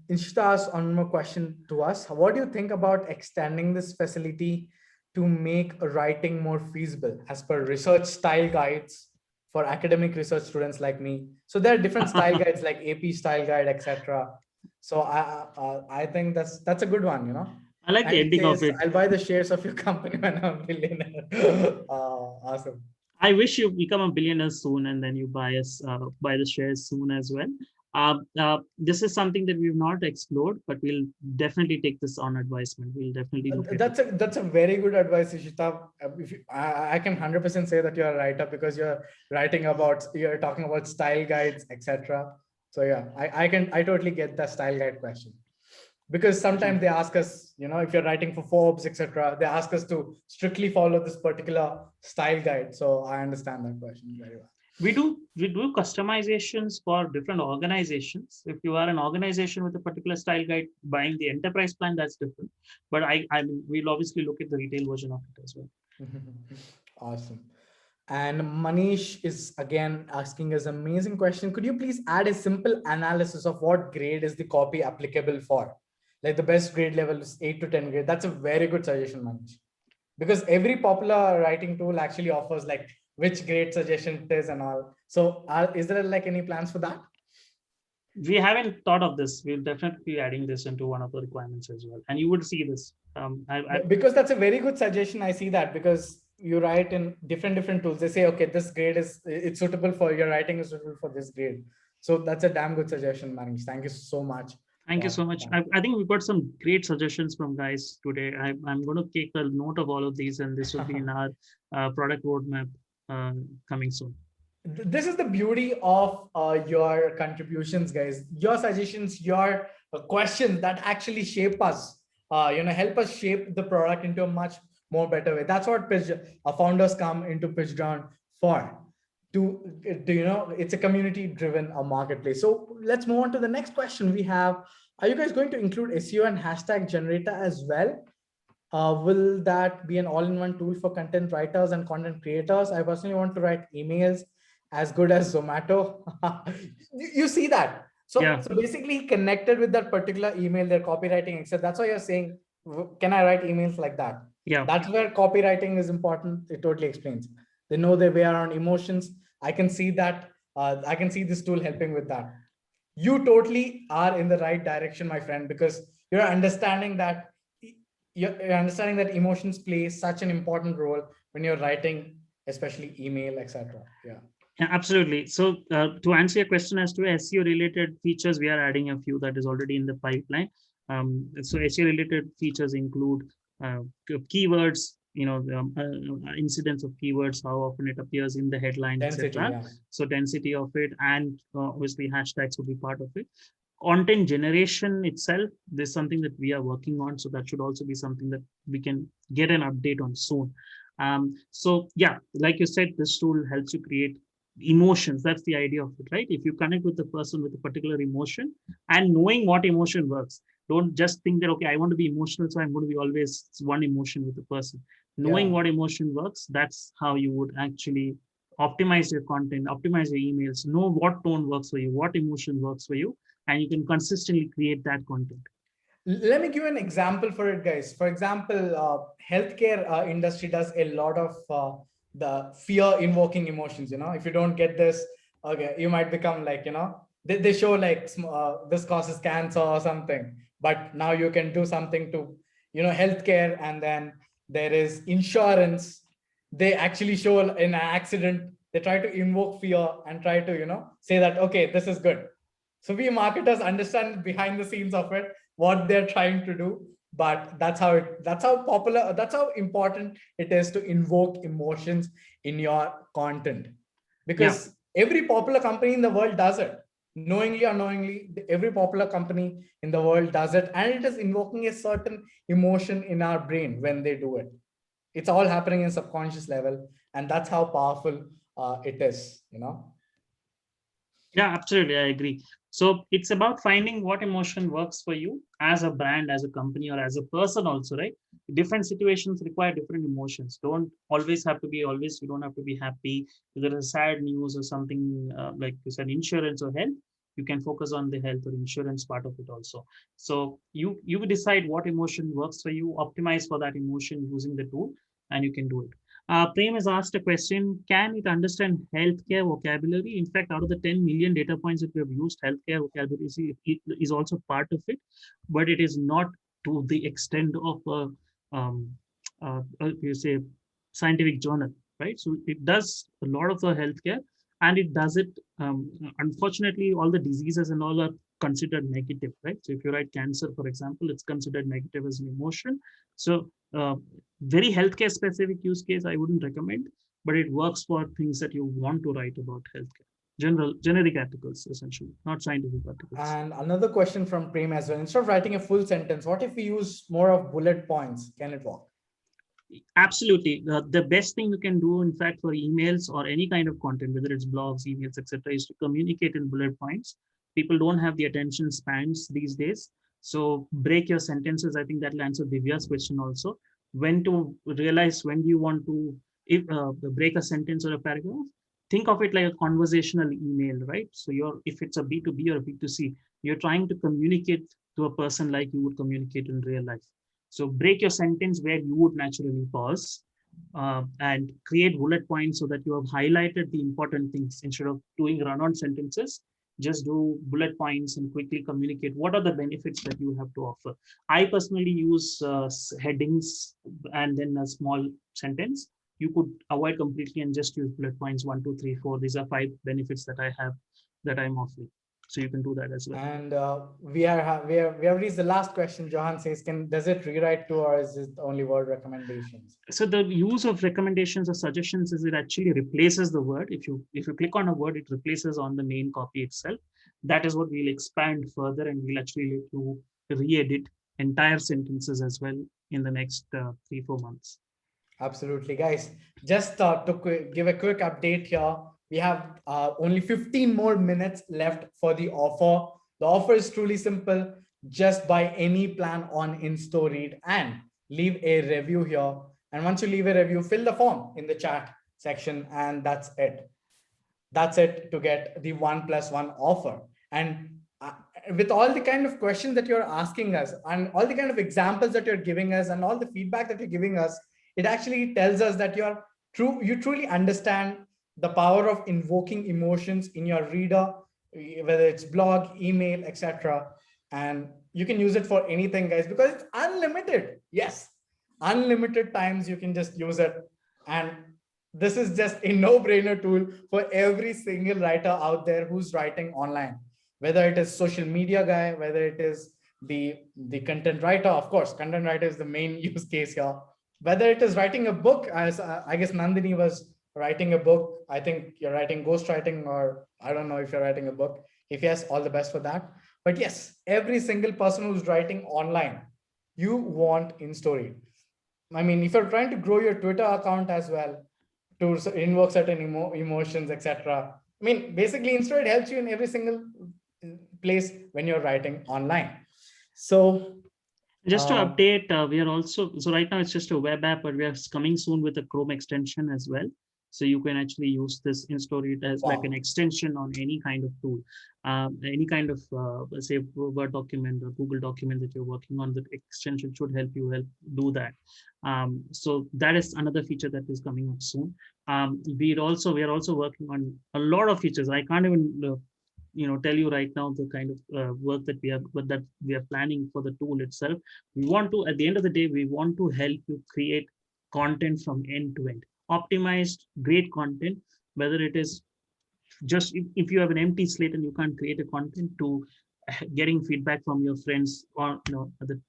Ishita asks one more question to us. What do you think about extending this facility to make writing more feasible as per research style guides for academic research students like me? So there are different style guides like AP style guide, etc. So I think that's a good one, you know. I like the And it ending of says, it. I'll buy the shares of your company when I'm a billionaire. Awesome. I wish you become a billionaire soon, and then you buy the shares soon as well. This is something that we've not explored, but we'll definitely take this on advisement. We'll definitely look at it. That's a very good advice, Ishita. If you, I can 100% say that you're a writer because you're talking about style guides, etc. So yeah, I totally get the style guide question because Thank you. sometimes they ask us, you know, if you're writing for Forbes, etc. They ask us to strictly follow this particular style guide. So I understand that question very well. We do customizations for different organizations. If you are an organization with a particular style guide, buying the enterprise plan, that's different. But I mean, we'll obviously look at the retail version of it as well. Awesome. And Manish is again asking us an amazing question. Could you please add a simple analysis of what grade is the copy applicable for? Like the best grade level is 8 to 10 grade. That's a very good suggestion, Manish. Because every popular writing tool actually offers like which grade suggestion it is and all. So is there like any plans for that? We haven't thought of this. We'll definitely be adding this into one of the requirements as well. And you would see this. Because that's a very good suggestion. I see that because you write in different tools. They say, okay, this grade is it's suitable for your writing is suitable for this grade. So that's a damn good suggestion, Manish. Thank you so much Thank you for so much. that. I think we've got some great suggestions from guys today. I'm going to take a note of all of these, and this will be in our product roadmap coming soon. This is the beauty of your contributions, guys. Your suggestions, your questions that actually shape us, help us shape the product into a much more better way. That's what founders come into PitchGround for. It's a community driven marketplace. So let's move on to the next question we have. Are you guys going to include SEO and hashtag generator as well? Will that be an all-in-one tool for content writers and content creators? I personally want to write emails as good as Zomato. You see that. So, Yeah, so basically connected with that particular email, their copywriting, etc. That's why you're saying, can I write emails like that? yeah. That's where copywriting is important. It totally explains. They know their way around emotions. I can see that. I can see this tool helping with that. You totally are in the right direction, my friend, because you're understanding that you're understanding that emotions play such an important role when you're writing, especially email, etc. Yeah. Yeah, absolutely. So to answer your question as to SEO related features, we are adding a few that is already in the pipeline. So SEO related features include keywords, incidence of keywords, how often it appears in the headline, Density, etc. yeah. So density of it, and obviously hashtags will be part of it. Content generation itself, there's something that we are working on. So that should also be something that we can get an update on soon. So yeah, like you said, this tool helps you create emotions. That's the idea of it, right? If you connect with the person with a particular emotion and knowing what emotion works, don't just think that, okay, I want to be emotional, so I'm going to be always one emotion with the person. Knowing Yeah. what emotion works, that's how you would actually optimize your content, optimize your emails, know what tone works for you, what emotion works for you, and you can consistently create that content. Let me give you an example for it, guys. For example, healthcare industry does a lot of the fear invoking emotions. If you don't get this, okay, you might become like, they show like this causes cancer or something, but now you can do something to, healthcare. And then there is insurance. They actually show in an accident, they try to invoke fear and try to, say that, okay, this is good. So we marketers understand behind the scenes of it, what they're trying to do. But that's how popular, that's how important it is to invoke emotions in your content. Yeah. Because every popular company in the world does it, knowingly or unknowingly. Every popular company in the world does it, and it is invoking a certain emotion in our brain when they do it. It's all happening in subconscious level, and that's how powerful it is. Yeah, absolutely. I agree. So it's about finding what emotion works for you as a brand, as a company, or as a person also, right? Different situations require different emotions. Don't always have to be always, you don't have to be happy. If there is sad news or something like you said, insurance or health, you can focus on the health or insurance part of it also. So you decide what emotion works for you, optimize for that emotion using the tool, and you can do it. Prem has asked a question: can it understand healthcare vocabulary? In fact, out of the 10 million data points that we have used, healthcare vocabulary is also part of it, but it is not to the extent of you say scientific journal, right? So it does a lot of the healthcare, and it does it. Unfortunately, all the diseases and all are considered negative, right? So if you write cancer, for example, it's considered negative as an emotion. So very healthcare specific use case I wouldn't recommend, but it works for things that you want to write about healthcare. Generic articles, essentially, not scientific articles. And another question from Prem as well. Instead of writing a full sentence, what if we use more of bullet points? Can it work? Absolutely. The best thing you can do, in fact, for emails or any kind of content, whether it's blogs, emails, etc., is to communicate in bullet points. People don't have the attention spans these days. So break your sentences. I think that will answer Divya's question also. When to realize when you want to if, break a sentence or a paragraph, think of it like a conversational email, right? So if it's a B2B or a B2C, you're trying to communicate to a person like you would communicate in real life. So break your sentence where you would naturally pause and create bullet points so that you have highlighted the important things instead of doing run-on sentences. Just do bullet points and quickly communicate what are the benefits that you have to offer. I personally use headings and then a small sentence. You could avoid completely and just use bullet points: 1, 2, 3, 4. These are 5 benefits that I have that I'm offering. So you can do that as well. And we have reached the last question. Johan says, does it rewrite to, or is it only word recommendations? So the use of recommendations or suggestions is it actually replaces the word. If you click on a word, it replaces on the main copy itself. That is what we'll expand further, and we'll actually let you re-edit entire sentences as well in the next 3-4 months. Absolutely, guys. Just to give a quick update here, we have only 15 more minutes left for the offer. The offer is truly simple. Just buy any plan on Instoried and leave a review here. And once you leave a review, fill the form in the chat section, and that's it. That's it to get the 1+1 offer. And with all the kind of questions that you're asking us, and all the kind of examples that you're giving us, and all the feedback that you're giving us, it actually tells us that you truly understand the power of invoking emotions in your reader, whether it's blog, email, etc. And you can use it for anything, guys, because it's unlimited. Yes, unlimited times you can just use it. And this is just a no-brainer tool for every single writer out there who's writing online, whether it is social media guy, whether it is the content writer. Of course, content writer is the main use case here. Whether it is writing a book, as I guess Nandini was writing a book. I think you're writing ghostwriting, or I don't know if you're writing a book. If yes, all the best for that. But yes, every single person who's writing online, you want Instoried. I mean, if you're trying to grow your Twitter account as well, to invoke certain emotions, etc. I mean, basically, Instoried helps you in every single place when you're writing online. So, Just to update, we are also, so right now it's just a web app, but we are coming soon with a Chrome extension as well. So you can actually use this Instoried as like an Wow. extension on any kind of tool, any kind of let's say Word document or Google document that you're working on. The extension should help do that. So that is another feature that is coming up soon. We are also working on a lot of features. I can't even tell you right now the kind of work that we are planning for the tool itself. We want to, at the end of the day, we want to help you create content from end to end, optimized great content, whether it is just if you have an empty slate and you can't create a content, to getting feedback from your friends, or at the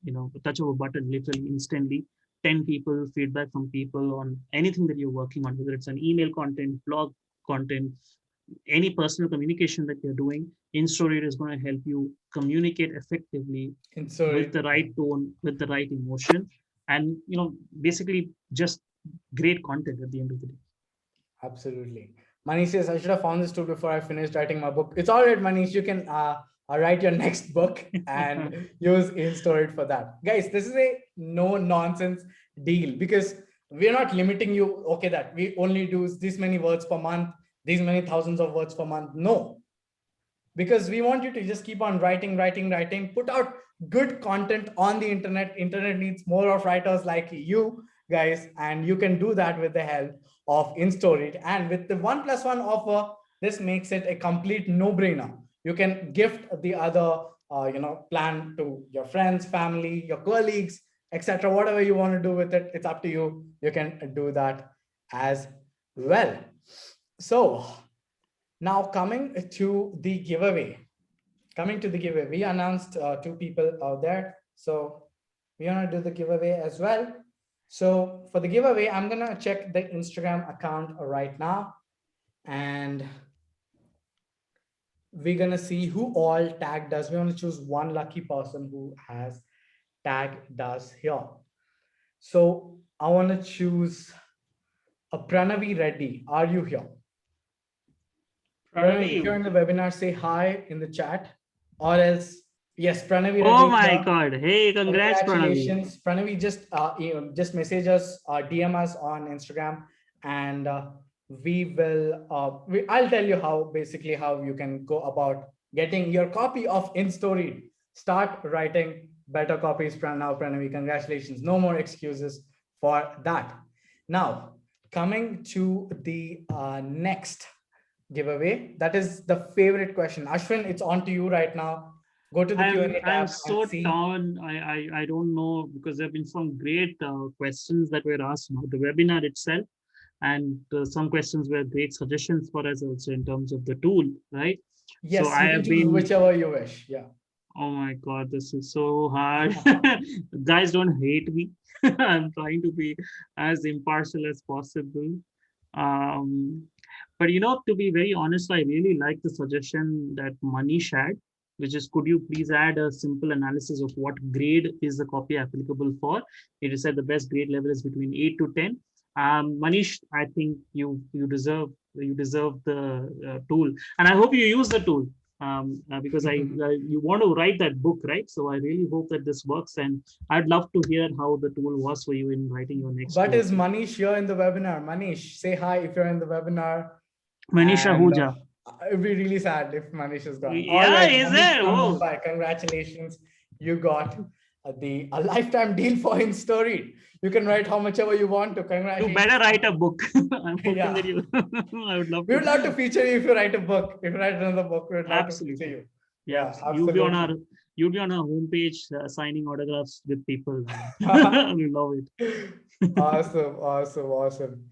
touch of a button, literally instantly, 10 people feedback from people on anything that you're working on, whether it's an email content, blog content, any personal communication that you're doing. InStory is going to help you communicate effectively with the Instoried. right tone, with the right emotion, and basically just great content at the end of the day. Absolutely. Manish says, I should have found this tool before I finished writing my book. It's all right, Manish. You can write your next book and use Instoried for that. Guys, this is a no nonsense deal because we're not limiting you, okay, that we only do this many words per month, these many thousands of words per month. No, because we want you to just keep on writing, put out good content on the internet needs more of writers like you guys, and you can do that with the help of Instoried. And with the 1+1 offer, this makes it a complete no-brainer. You can gift the other plan to your friends, family, your colleagues, etc. Whatever you want to do with it, it's up to you. You can do that as well. So now coming to the giveaway, we announced two people out there. So we want to do the giveaway as well. So for the giveaway, I'm going to check the Instagram account right now. And we're going to see who all tagged us. We want to choose one lucky person who has tagged us here. So I want to choose a Pranavi Reddy. Are you here? Pranavi, if you're in the webinar, say hi in the chat, or else, yes, Pranavi Reddy Oh is my here. God. Hey, congrats, Pranavi. Congratulations, Pranavi. Just message us, DM us on Instagram, and we will. I'll tell you how you can go about getting your copy of InStory. Start writing better copies now, Pranavi. Congratulations. No more excuses for that. Now, coming to the next giveaway. That is the favorite question. Ashwin, it's on to you right now. Go to the Q&A I'm tab and so see. torn. I don't know, because there have been some great questions that were asked about the webinar itself, and some questions were great suggestions for us also in terms of the tool, right? So Yes, I you can have choose been, whichever you wish. Yeah. oh my God, this is so hard. Guys, don't hate me. I'm trying to be as impartial as possible. Um, but to be very honest, I really like the suggestion that Manish had, which is, could you please add a simple analysis of what grade is the copy applicable for? It is said the best grade level is between 8 to 10. Manish, I think you deserve the tool, and I hope you use the tool, because you want to write that book, right? So I really hope that this works, and I'd love to hear how the tool was for you in writing your next But book. is Manish here in the webinar? Manish, say hi if you're in the webinar. Manish And Ahuja. it'd be really sad if Manish is gone. All Yeah, right, is Manish there? from Oh, Mumbai. Congratulations. You got a lifetime deal for InStory. You can write how much ever you want to. you Congratulations. better write a book. I'm hoping that Yeah. you. I would love We to. would love to feature you if you write a book. If you write another book, we would love to feature Absolutely. you. Yeah, Yeah, you'll be on our absolutely. you'll be on our homepage signing autographs with people. We love it. Awesome, awesome, awesome.